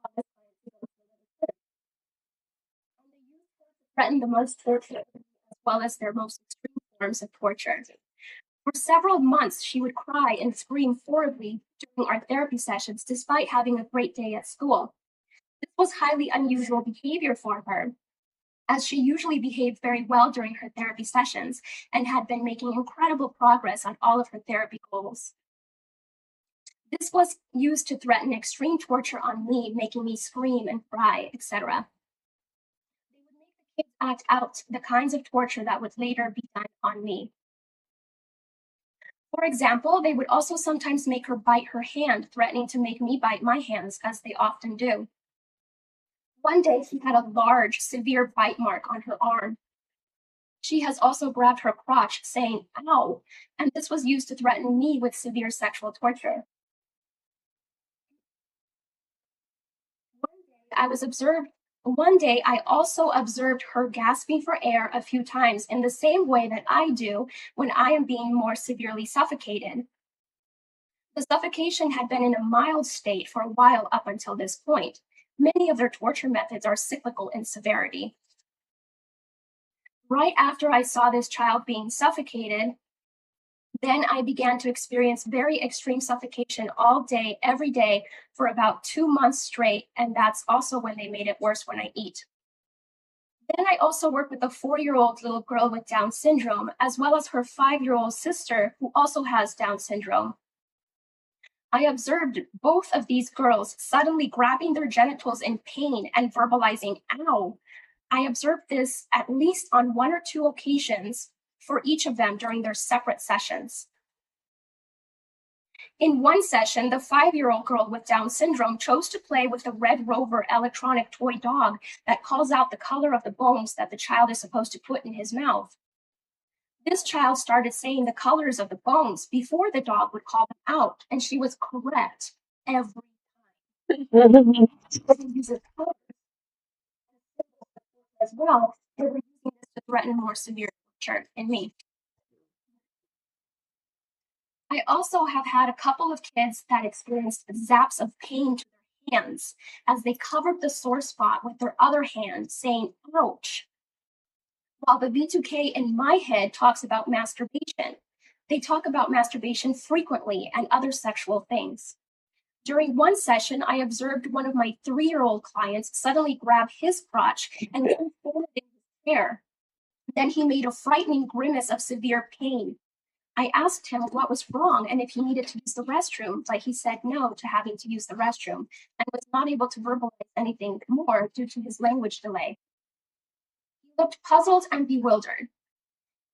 had to tell this client to go to another clinic. And they used her to threaten the most torture, as well as their most extreme forms of torture. For several months, she would cry and scream horribly during our therapy sessions, despite having a great day at school. This was highly unusual behavior for her, as she usually behaved very well during her therapy sessions and had been making incredible progress on all of her therapy goals. This was used to threaten extreme torture on me, making me scream and cry, etc. They would make the kids act out the kinds of torture that would later be done on me. For example, they would also sometimes make her bite her hand, threatening to make me bite my hands, as they often do. One day, she had a large, severe bite mark on her arm. She has also grabbed her crotch, saying, "Ow," and this was used to threaten me with severe sexual torture. One day, I also observed her gasping for air a few times in the same way that I do when I am being more severely suffocated. The suffocation had been in a mild state for a while up until this point. Many of their torture methods are cyclical in severity. Right after I saw this child being suffocated, Then I began to experience very extreme suffocation all day, every day, for about 2 months straight, and that's also when they made it worse when I eat. Then I also work with a 4-year-old little girl with Down syndrome, as well as her 5-year-old sister, who also has Down syndrome. I observed both of these girls suddenly grabbing their genitals in pain and verbalizing, ow. I observed this at least on 1 or 2 occasions for each of them during their separate sessions. In one session, the 5-year-old girl with Down syndrome chose to play with the Red Rover electronic toy dog that calls out the color of the bones that the child is supposed to put in his mouth. This child started saying the colors of the bones before the dog would call them out, and she was correct every time. As well, they were using this to threaten more severe torture in me. I also have had a couple of kids that experienced zaps of pain to their hands as they covered the sore spot with their other hand, saying, ouch. While the V2K in my head talks about masturbation, they talk about masturbation frequently and other sexual things. During one session, I observed one of my 3-year-old clients suddenly grab his crotch and then fold it in his hair. Then he made a frightening grimace of severe pain. I asked him what was wrong and if he needed to use the restroom, but he said no to having to use the restroom and was not able to verbalize anything more due to his language delay. He looked puzzled and bewildered.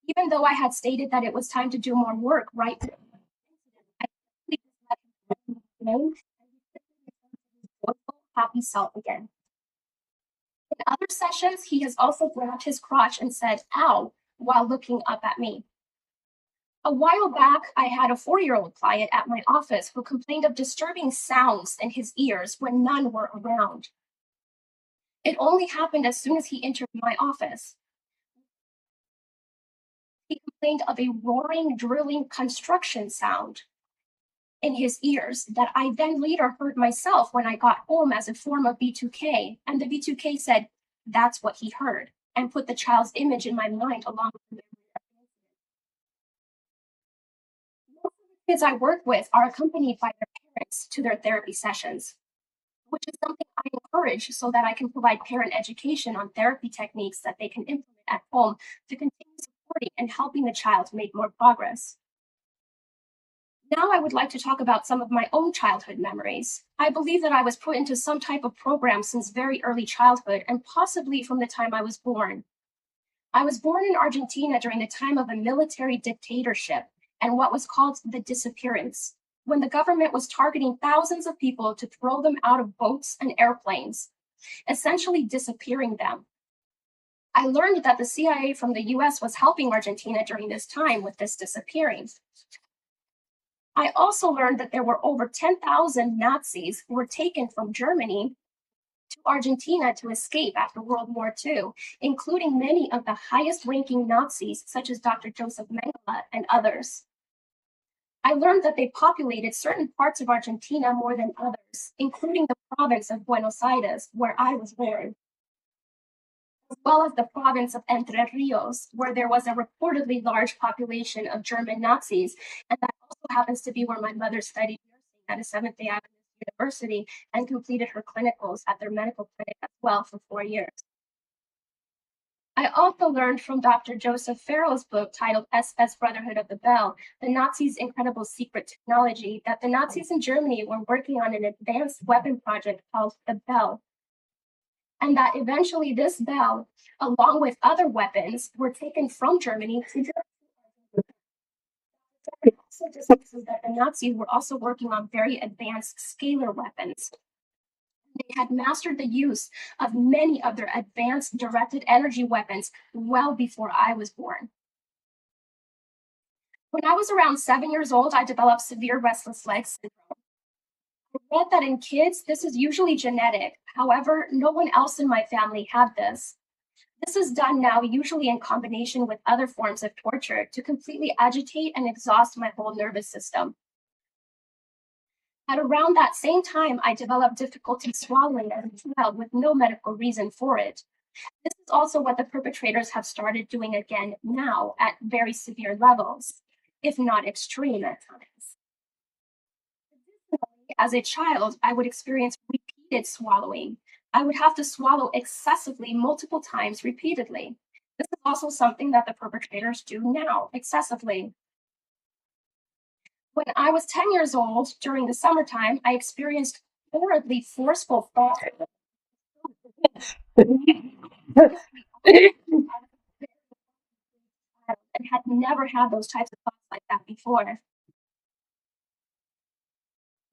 Even though I had stated that it was time to do more work right before I let him know happy self again. In other sessions, he has also grabbed his crotch and said, ow, while looking up at me. A while back, I had a 4-year-old client at my office who complained of disturbing sounds in his ears when none were around. It only happened as soon as he entered my office. He complained of a roaring, drilling construction sound in his ears that I then later heard myself when I got home as a form of V2K, and the V2K said, that's what he heard, and put the child's image in my mind along with the kids I work with are accompanied by their parents to their therapy sessions, which is something I encourage so that I can provide parent education on therapy techniques that they can implement at home to continue supporting and helping the child make more progress. Now I would like to talk about some of my own childhood memories. I believe that I was put into some type of program since very early childhood and possibly from the time I was born. I was born in Argentina during the time of a military dictatorship and what was called the disappearance, when the government was targeting thousands of people to throw them out of boats and airplanes, essentially disappearing them. I learned that the CIA from the US was helping Argentina during this time with this disappearing. I also learned that there were over 10,000 Nazis who were taken from Germany to Argentina to escape after World War II, including many of the highest ranking Nazis, such as Dr. Joseph Mengele and others. I learned that they populated certain parts of Argentina more than others, including the province of Buenos Aires, where I was born, as well as the province of Entre Rios, where there was a reportedly large population of German Nazis, and that also happens to be where my mother studied nursing at a Seventh-day Adventist University and completed her clinicals at their medical clinic as well for 4 years. I also learned from Dr. Joseph Farrell's book titled SS Brotherhood of the Bell, The Nazis' Incredible Secret Technology, that the Nazis in Germany were working on an advanced weapon project called the Bell, and that eventually this Bell, along with other weapons, were taken from Germany to Germany. It also discusses that the Nazis were also working on very advanced scalar weapons. They had mastered the use of many of their advanced directed energy weapons well before I was born. When I was around 7 years old, I developed severe restless leg syndrome. I read that in kids, this is usually genetic. However, no one else in my family had this. This is done now usually in combination with other forms of torture to completely agitate and exhaust my whole nervous system. At around that same time, I developed difficulty swallowing as a child with no medical reason for it. This is also what the perpetrators have started doing again now at very severe levels. if not extreme at times. As a child, I would experience repeated swallowing. I would have to swallow excessively multiple times repeatedly. This is also something that the perpetrators do now, excessively. When I was 10 years old, during the summertime, I experienced horribly forceful thoughts and had never had those types of thoughts like that before.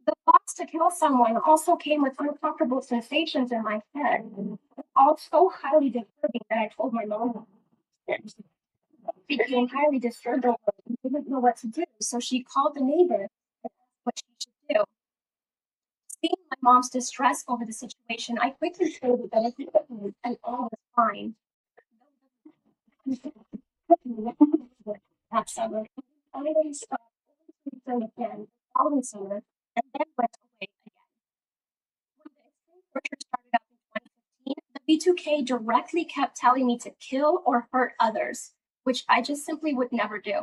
The thoughts to kill someone also came with uncomfortable sensations in my head, all so highly disturbing that I told my mom. She became highly disturbed over it and didn't know what to do, so she called the neighbor and asked what she should do. Seeing my mom's distress over the situation, I quickly told her that it was and all was fine. That summer, finally stopped again, following summer, and then went away again. When the extreme torture started up in 2015, the B2K directly kept telling me to kill or hurt others, which I just simply would never do.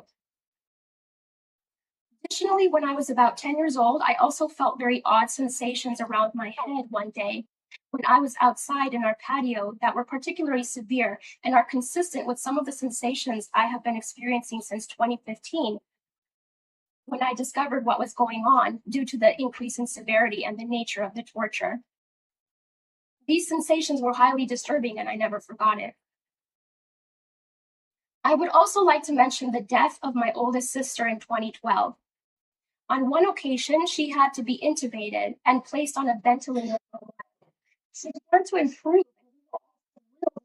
Additionally, when I was about 10 years old, I also felt very odd sensations around my head one day when I was outside in our patio that were particularly severe and are consistent with some of the sensations I have been experiencing since 2015 when I discovered what was going on due to the increase in severity and the nature of the torture. These sensations were highly disturbing and I never forgot it. I would also like to mention the death of my oldest sister in 2012. On one occasion, she had to be intubated and placed on a ventilator. She began to improve and we were all thrilled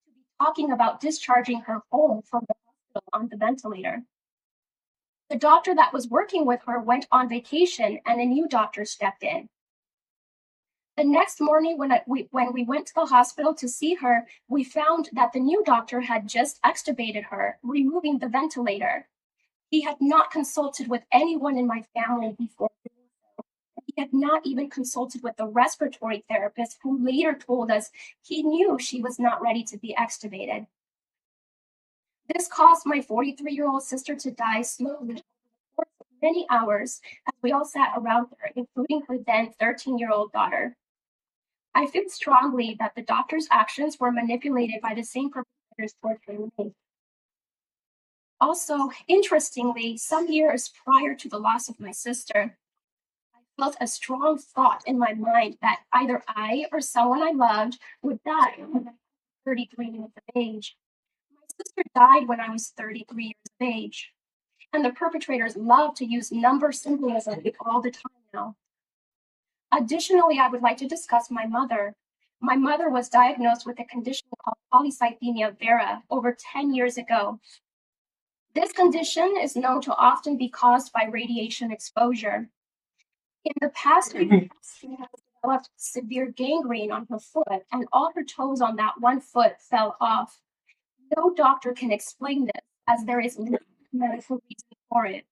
to be talking about discharging her home from the hospital on the ventilator. The doctor that was working with her went on vacation and a new doctor stepped in. The next morning, when we went to the hospital to see her, we found that the new doctor had just extubated her, removing the ventilator. He had not consulted with anyone in my family before doing so. He had not even consulted with the respiratory therapist, who later told us he knew she was not ready to be extubated. This caused my 43-year-old sister to die slowly for many hours as we all sat around her, including her then 13-year-old daughter. I feel strongly that the doctor's actions were manipulated by the same perpetrators torturing me. Also, interestingly, some years prior to the loss of my sister, I felt a strong thought in my mind that either I or someone I loved would die when I was 33 years of age. My sister died when I was 33 years of age, and the perpetrators love to use number symbolism all the time now. Additionally, I would like to discuss my mother. My mother was diagnosed with a condition called polycythemia vera over 10 years ago. This condition is known to often be caused by radiation exposure. In the past years, she has developed severe gangrene on her foot, and all her toes on that one foot fell off. No doctor can explain this, as there is no medical reason for it.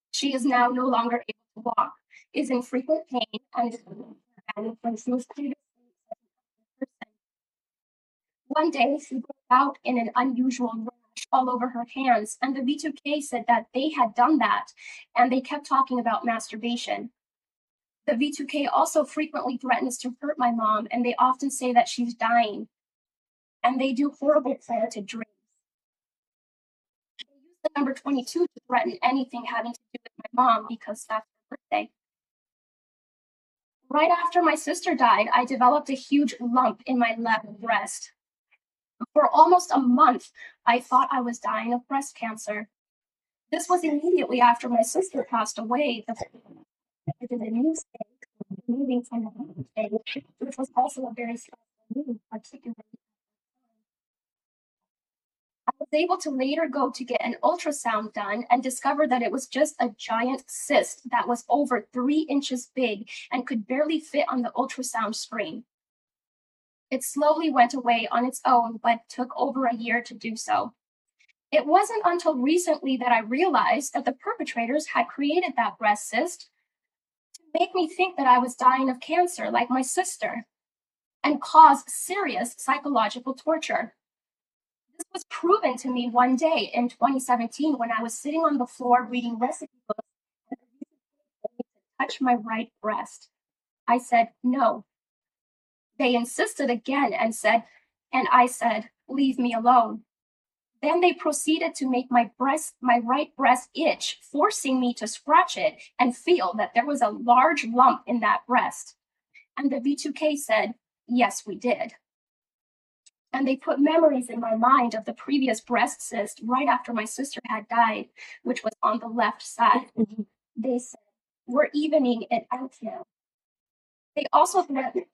She is now no longer able to walk, is in frequent pain, and is when she was previously a person. One day, she broke out in an unusual rash all over her hands, and the V2K said that they had done that, and they kept talking about masturbation. The V2K also frequently threatens to hurt my mom, and they often say that she's dying, and they do horrible planted dreams. They use the number 22 to threaten anything having to do with my mom because that's her birthday. Right after my sister died, I developed a huge lump in my left breast. For almost a month, I thought I was dying of breast cancer. This was immediately after my sister passed away. I did a new stage, moving from the stage, which was also a very stressful move, particularly. I was able to later go to get an ultrasound done and discover that it was just a giant cyst that was over 3 inches big and could barely fit on the ultrasound screen. It slowly went away on its own, but took over a year to do so. It wasn't until recently that I realized that the perpetrators had created that breast cyst to make me think that I was dying of cancer like my sister and cause serious psychological torture. This was proven to me one day in 2017 when I was sitting on the floor reading recipe books and they touch my right breast. I said, no. They insisted again and I said, leave me alone. Then they proceeded to make my right breast itch, forcing me to scratch it and feel that there was a large lump in that breast. And the V2K said, yes, we did. And they put memories in my mind of the previous breast cyst right after my sister had died, which was on the left side. They said, we're evening it out now. They also threatened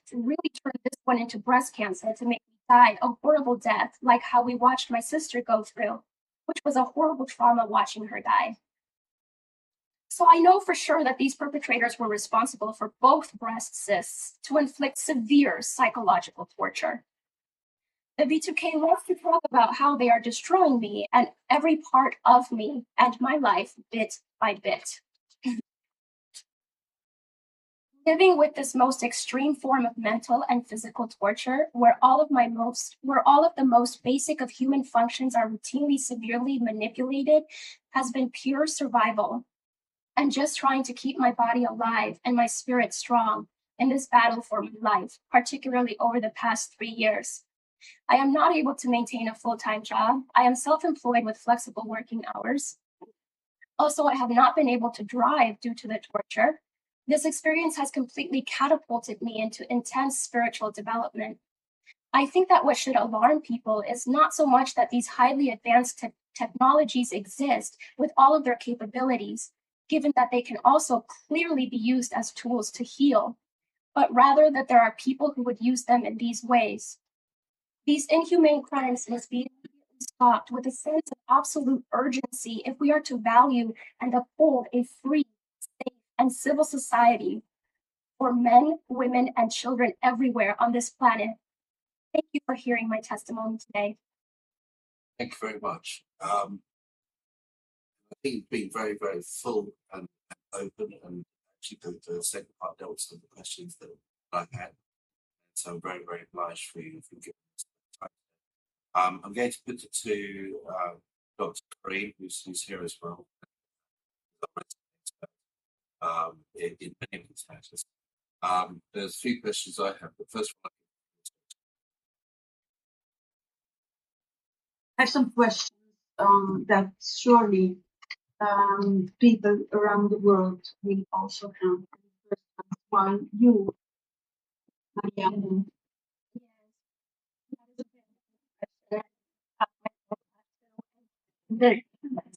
to really turn this one into breast cancer to make me die a horrible death, like how we watched my sister go through, which was a horrible trauma watching her die. So I know for sure that these perpetrators were responsible for both breast cysts to inflict severe psychological torture. The V2K loves to talk about how they are destroying me and every part of me and my life bit by bit. Living with this most extreme form of mental and physical torture, where all of the most basic of human functions are routinely severely manipulated, has been pure survival. And just trying to keep my body alive and my spirit strong in this battle for my life, particularly over the past 3 years. I am not able to maintain a full-time job. I am self-employed with flexible working hours. Also, I have not been able to drive due to the torture. This experience has completely catapulted me into intense spiritual development. I think that what should alarm people is not so much that these highly advanced technologies exist with all of their capabilities, given that they can also clearly be used as tools to heal, but rather that there are people who would use them in these ways. These inhumane crimes must be stopped with a sense of absolute urgency if we are to value and uphold a free, safe, and civil society for men, women, and children everywhere on this planet. Thank you for hearing my testimony today. Thank you very much. I think you've been very, very full and open, and actually the second part dealt with some of the questions that I had. So I'm very, very obliged for you for giving us the time. I'm going to put it to Dr. Kareem, who's here as well, in many of these matters. There's a few questions I have. The first one. I have some questions that surely people around the world will also have. While you, Mariana,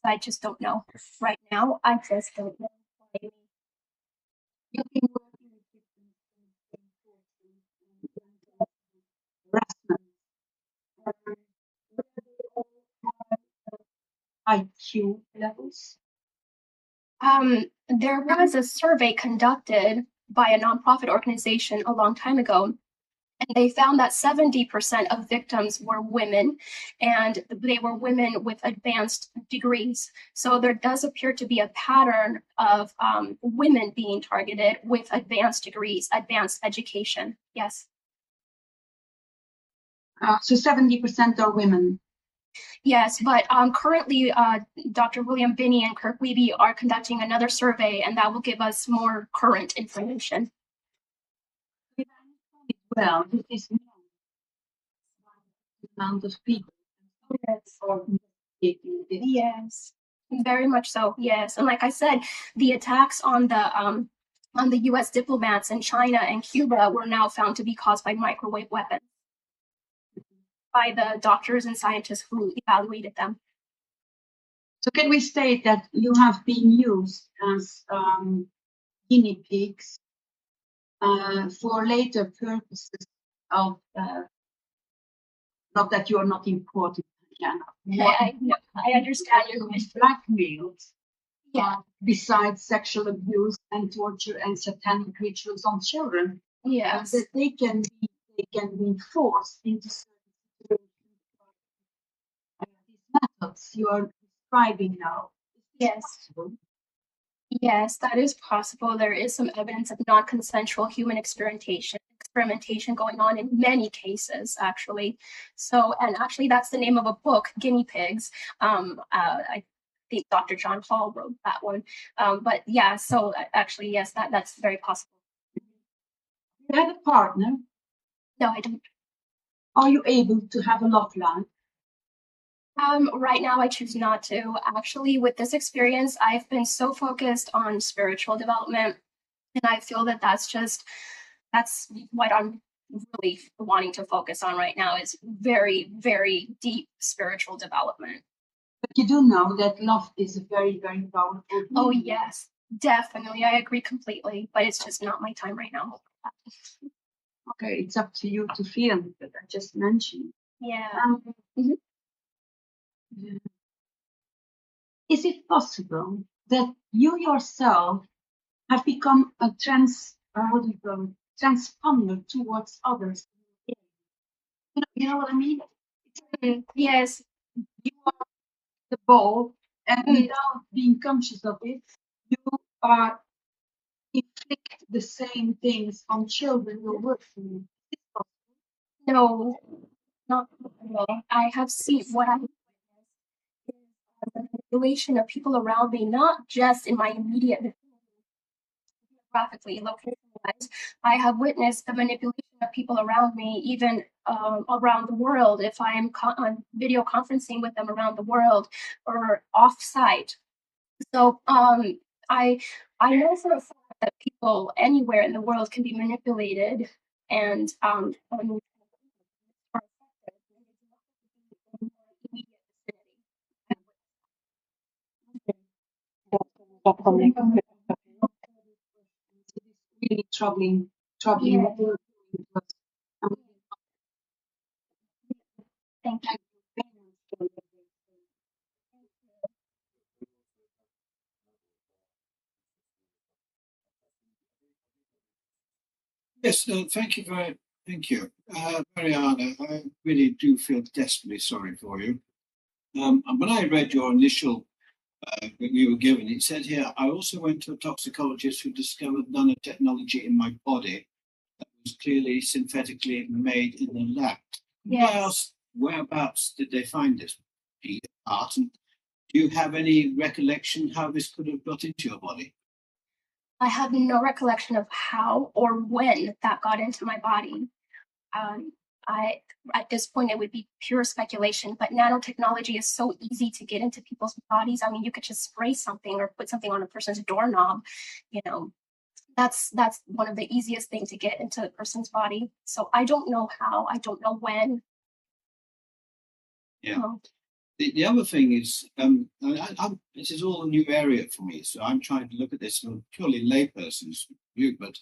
I just don't know right now. I just don't know. you've been working with victims of harassment, IQ levels. There was a survey conducted by a nonprofit organization a long time ago, and they found that 70% of victims were women, and they were women with advanced degrees. So there does appear to be a pattern of women being targeted with advanced degrees, advanced education. Yes. So 70% are women. Yes, but currently Dr. William Binney and Kirk Wiebe are conducting another survey, and that will give us more current information. Well, this is the amount of people. Yes, very much so. Yes, and like I said, the attacks on the U.S. diplomats in China and Cuba were now found to be caused by microwave weapons by the doctors and scientists who evaluated them. So can we state that you have been used as guinea pigs for later purposes of, not that you are not important, Mariana. I understand your question. Blackmailed, Yeah. besides sexual abuse and torture and satanic rituals on children. Yes. That they can be forced into certain situations. These methods you are describing now. Yes. Yes, that is possible. There is some evidence of non-consensual human experimentation experimentation going on in many cases, actually. So, and actually that's the name of a book, Guinea Pigs. I think Dr. John Hall wrote that one. But yeah, so actually, yes, that's very possible. You have a partner? No, I don't. Are you able to have a love life? Right now, I choose not to. Actually, with this experience, I've been so focused on spiritual development, and I feel that that's what I'm really wanting to focus on right now is very, very deep spiritual development. But you do know that love is a very, very powerful thing. Oh, yes, definitely. I agree completely, but it's just not my time right now. Okay, it's up to you to feel it, but I just mentioned. Yeah. Yeah. Is it possible that you yourself have become a transponder towards others? You know what I mean? Yes. You are the ball, and without being conscious of it, you are inflict the same things on children you're working with. No, not possible. I have seen what I manipulation of people around me, not just in my immediate geographically location-wise. I have witnessed the manipulation of people around me, even around the world. If I am on video conferencing with them around the world or off-site, so I know for a fact that people anywhere in the world can be manipulated and Really troubling. Yeah. Thank you. Yes, thank you. Mariana, I really do feel desperately sorry for you. When I read your initial that you were given, it said here, I also went to a toxicologist who discovered nanotechnology in my body that was clearly synthetically made in the lab. Yes. Whereabouts did they find this part? And do you have any recollection how this could have got into your body? I have no recollection of how or when that got into my body. At this point, it would be pure speculation, but nanotechnology is so easy to get into people's bodies. I mean, you could just spray something or put something on a person's doorknob, you know, that's one of the easiest things to get into a person's body. So I don't know how, I don't know when. Yeah. The other thing is, this is all a new area for me, so I'm trying to look at this from a purely layperson's view, but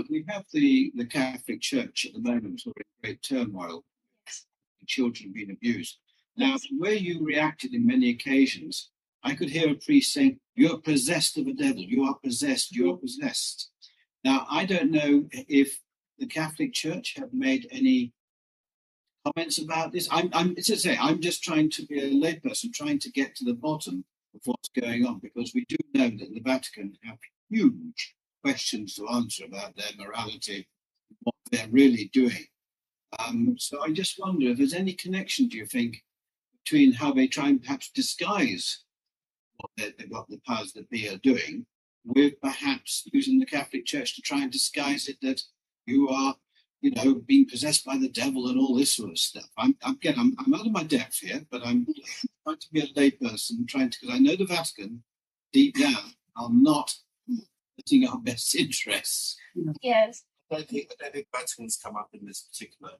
we have the Catholic Church at the moment who are in great turmoil, children being abused. Now, the way you reacted in many occasions, I could hear a priest saying, you're possessed of a devil, you are possessed, you are possessed. Now, I don't know if the Catholic Church have made any comments about this. As I say, I'm just trying to be a layperson, trying to get to the bottom of what's going on, because we do know that the Vatican have huge questions to answer about their morality, what they're really doing. So I just wonder if there's any connection, do you think, between how they try and perhaps disguise what the powers that be are doing, with perhaps using the Catholic Church to try and disguise it that you are, being possessed by the devil and all this sort of stuff. I'm out of my depth here, but I'm trying to be a layperson, because I know the Vatican, deep down, are not putting our best interests. Yes. I don't think Vatican's come up in this particular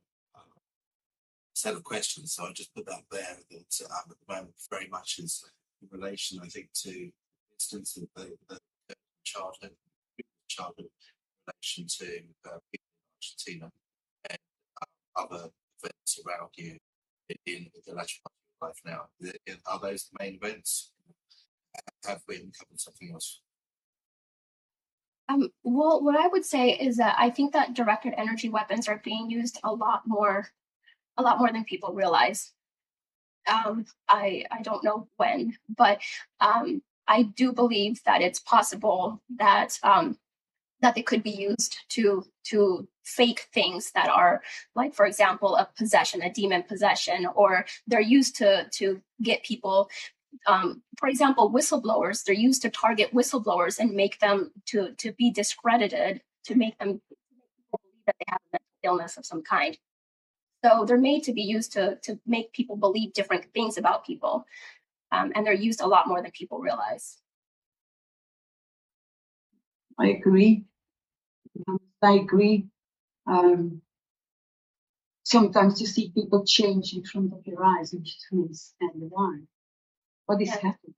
set of questions, so I just put that there. That at the moment very much is in relation, I think, to the instance of the childhood relation to people in Argentina and other events around you in the latter part of your life now. Are those the main events? Have we covered something else? Well, what I would say is that I think that directed energy weapons are being used a lot more than people realize. I don't know when, but I do believe that it's possible that that they could be used to fake things that are, like, for example, a possession, a demon possession, or they're used to get people, for example, whistleblowers, they're used to target whistleblowers and make them to be discredited, to make them believe that they have a mental illness of some kind. So they're made to be used to make people believe different things about people. And they're used a lot more than people realize. I agree. I agree. Sometimes you see people change in front of your eyes, and you don't understand why. What is happening?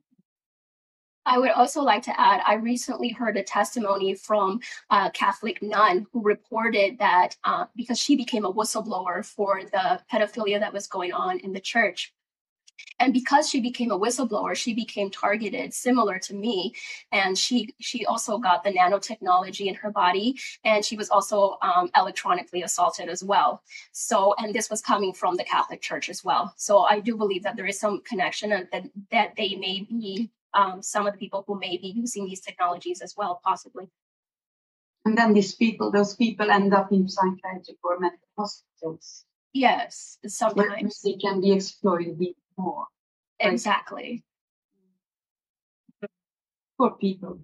I would also like to add, I recently heard a testimony from a Catholic nun who reported that because she became a whistleblower for the pedophilia that was going on in the church. And because she became a whistleblower, she became targeted, similar to me. And she also got the nanotechnology in her body, and she was also electronically assaulted as well. So, and this was coming from the Catholic Church as well. So I do believe that there is some connection, and that they may be some of the people who may be using these technologies as well, possibly. And then those people end up in psychiatric or mental hospitals. Yes, sometimes. Where they can be exploited even more. Exactly. Poor people.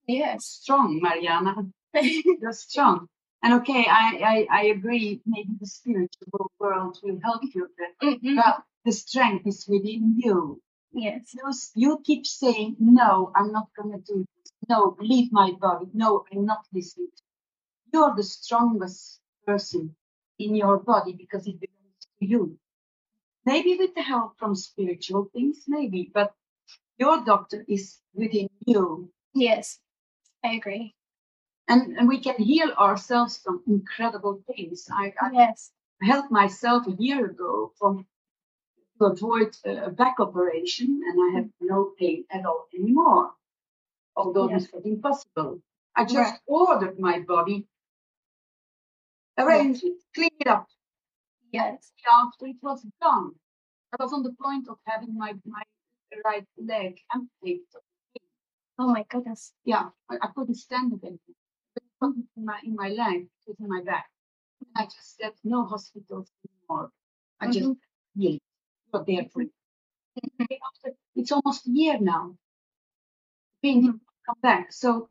Yes. Strong, Mariana. You're strong. And okay, I agree, maybe the spiritual world will help you, but the strength is within you. Yes. You keep saying, no, I'm not going to do this. No, leave my body. No, I'm not listening. You're the strongest person in your body because it belongs to you. Maybe with the help from spiritual things, maybe, but your doctor is within you. Yes, I agree. And we can heal ourselves from incredible things. I helped myself a year ago to avoid a back operation, and I have no pain at all anymore, although this was impossible. I just ordered my body, arranged it, cleaned it up. Yes. After it was done, I was on the point of having my right leg amputated. Oh my goodness. Yeah, I couldn't stand it anymore. It wasn't in my leg, it was in my back. I just said, no hospitals anymore. I just healed. You're there for it. After, it's almost a year now. Pain didn't come back. So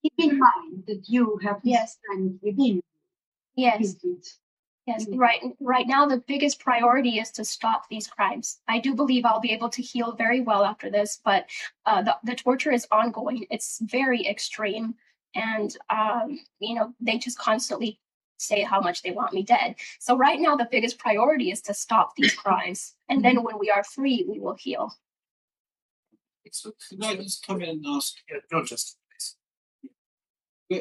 keep in mind that you have this strength within you. Yes. Yes. Right now, the biggest priority is to stop these crimes. I do believe I'll be able to heal very well after this, but the torture is ongoing. It's very extreme. And, they just constantly say how much they want me dead. So right now, the biggest priority is to stop these crimes. And then when we are free, we will heal. Could I just come in and ask? Not just this.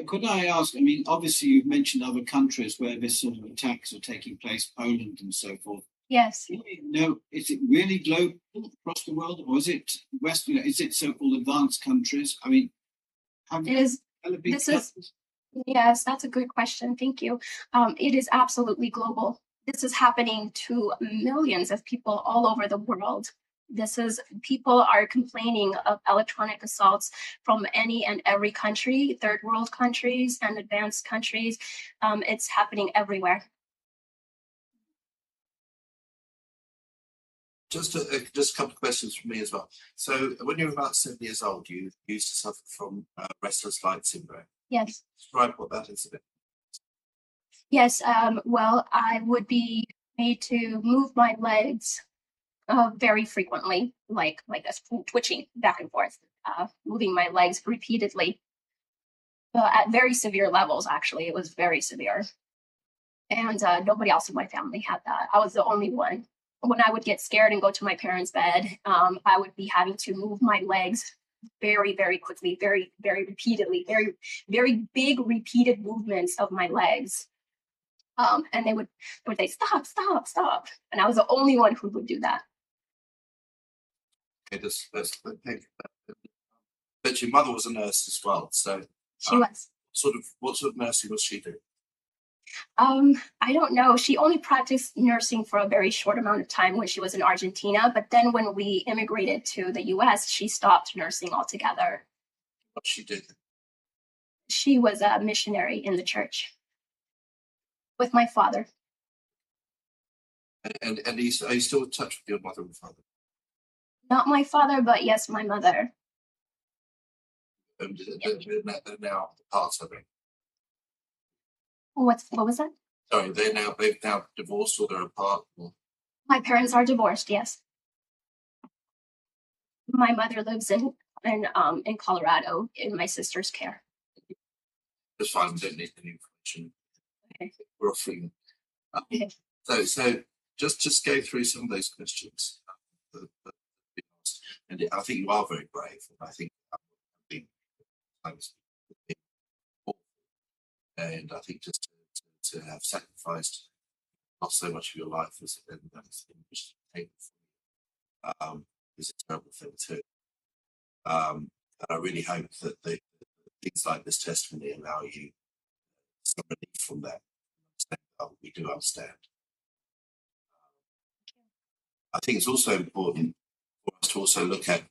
Could I ask? I mean, obviously, you've mentioned other countries where this sort of attacks are taking place, Poland and so forth. Yes. No, is it really global across the world, or is it Western? Is it so-called advanced countries? I mean, yes, that's a good question. Thank you. It is absolutely global. This is happening to millions of people all over the world. People are complaining of electronic assaults from any and every country, third world countries and advanced countries. It's happening everywhere. Just a couple of questions from me as well. So when you were about 7 years old, you used to suffer from restless light syndrome. Yes. Describe what that is a bit. Yes, well, I would be made to move my legs very frequently, like twitching back and forth, moving my legs repeatedly at very severe levels. Actually, it was very severe. And nobody else in my family had that. I was the only one. When I would get scared and go to my parents' bed, I would be having to move my legs very, very quickly, very, very repeatedly, very, very big repeated movements of my legs. And they would say, stop, stop, stop. And I was the only one who would do that. Okay, but your mother was a nurse as well, so she was. What sort of nursing was she doing? I don't know. She only practiced nursing for a very short amount of time when she was in Argentina. But then when we immigrated to the US, she stopped nursing altogether. What she did? She was a missionary in the church with my father. And are you still in touch with your mother and father? Not my father, but yes, my mother. They're now apart, I think. What was that? Sorry, they've now divorced or they're apart? Or... My parents are divorced, yes. My mother lives in Colorado in my sister's care. That's fine, we don't need any information. Okay. Roughly. Okay. So just go through some of those questions. And I think you are very brave. And I think and I think just to have sacrificed not so much of your life as is a terrible thing too. And I really hope that things like this testimony allow you some relief from that. We do understand. I think it's also important for us to also look at,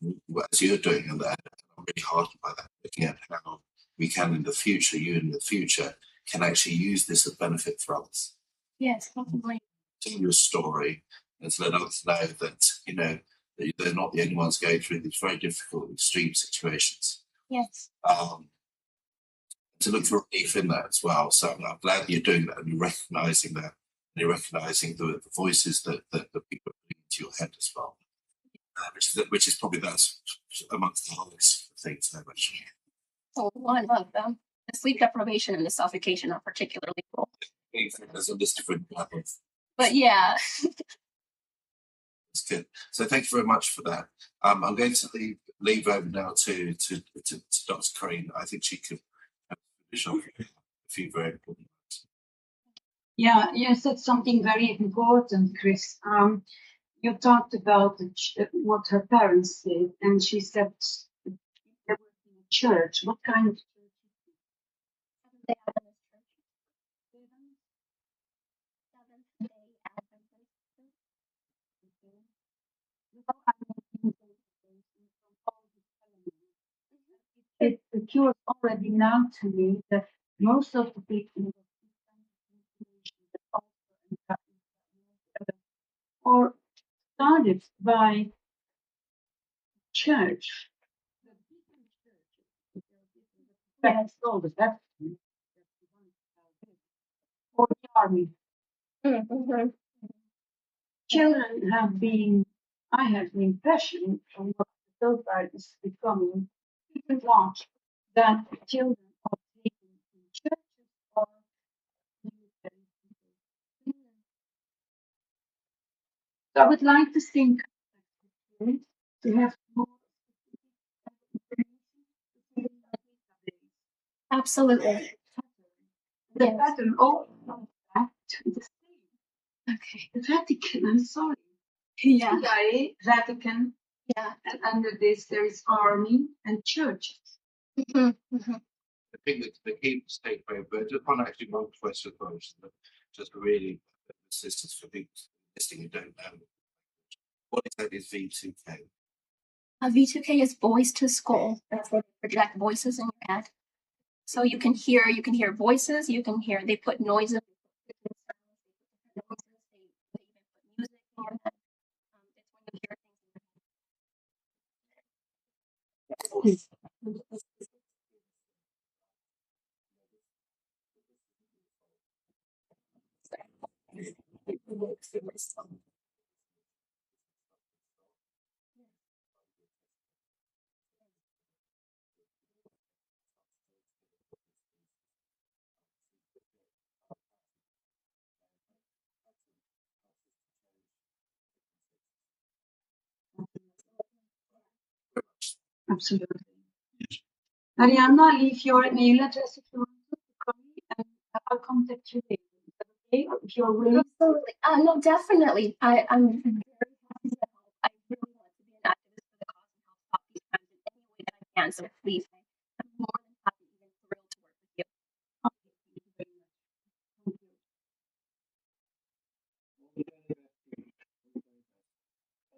as you're doing, and that I'm really heartened by that, looking at how we can in the future, you in the future, can actually use this as benefit for others. Yes, probably. Tell your story and to let others know that, you know, that they're not the only ones going through these very difficult, extreme situations. Yes. To look for relief in that as well. So I'm glad you're doing that and you're recognising that. And you're recognising the voices that the people bring into your head as well. Which is probably that's amongst the hardest things so much. Oh, I love them. The sleep deprivation and the suffocation are particularly cool. There's a list of different levels. But yeah. That's good. So thank you very much for that. I'm going to leave over now to Dr. Corinne. I think she could finish off a few very important words. Yeah, you said something very important, Chris. You talked about what her parents did, and she said they were in a church. What kind of church? It occurs already now to me that most of the people or started by church. That's all the best. Or the army. Mm-hmm. Children have been, I have the impression from what the society is becoming, people want that children are taken to churches or so I would like to think to have more Absolutely. the Yes. pattern all back to the same. Okay. The Vatican, I'm sorry. Yeah. CIA, Vatican, Yeah. and under this there is army and churches. Mm-hmm. Mm-hmm. I think that the key mistake, but just one actually one question first, just really assistance for people listening who don't know. What exactly is V2K? V2K is voice to skull. That's where they project voices in your head. So you can hear voices, they put noises, they even put music in your head. It's when you hear things in your head. Absolutely. Mariana, leave your mail address if you want to call me, and I'll contact you later. Is that okay? If you're willing. Absolutely. No, definitely. I'm very happy to help. I really want to be an activist for the cause and help stop these crimes in any way that I can. So please, I'm more than happy, even thrilled to work with you.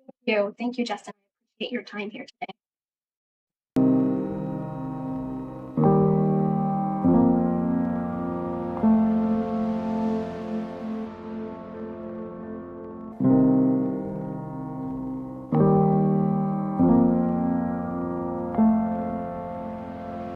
Thank you. Thank you, Justin. I appreciate your time here today.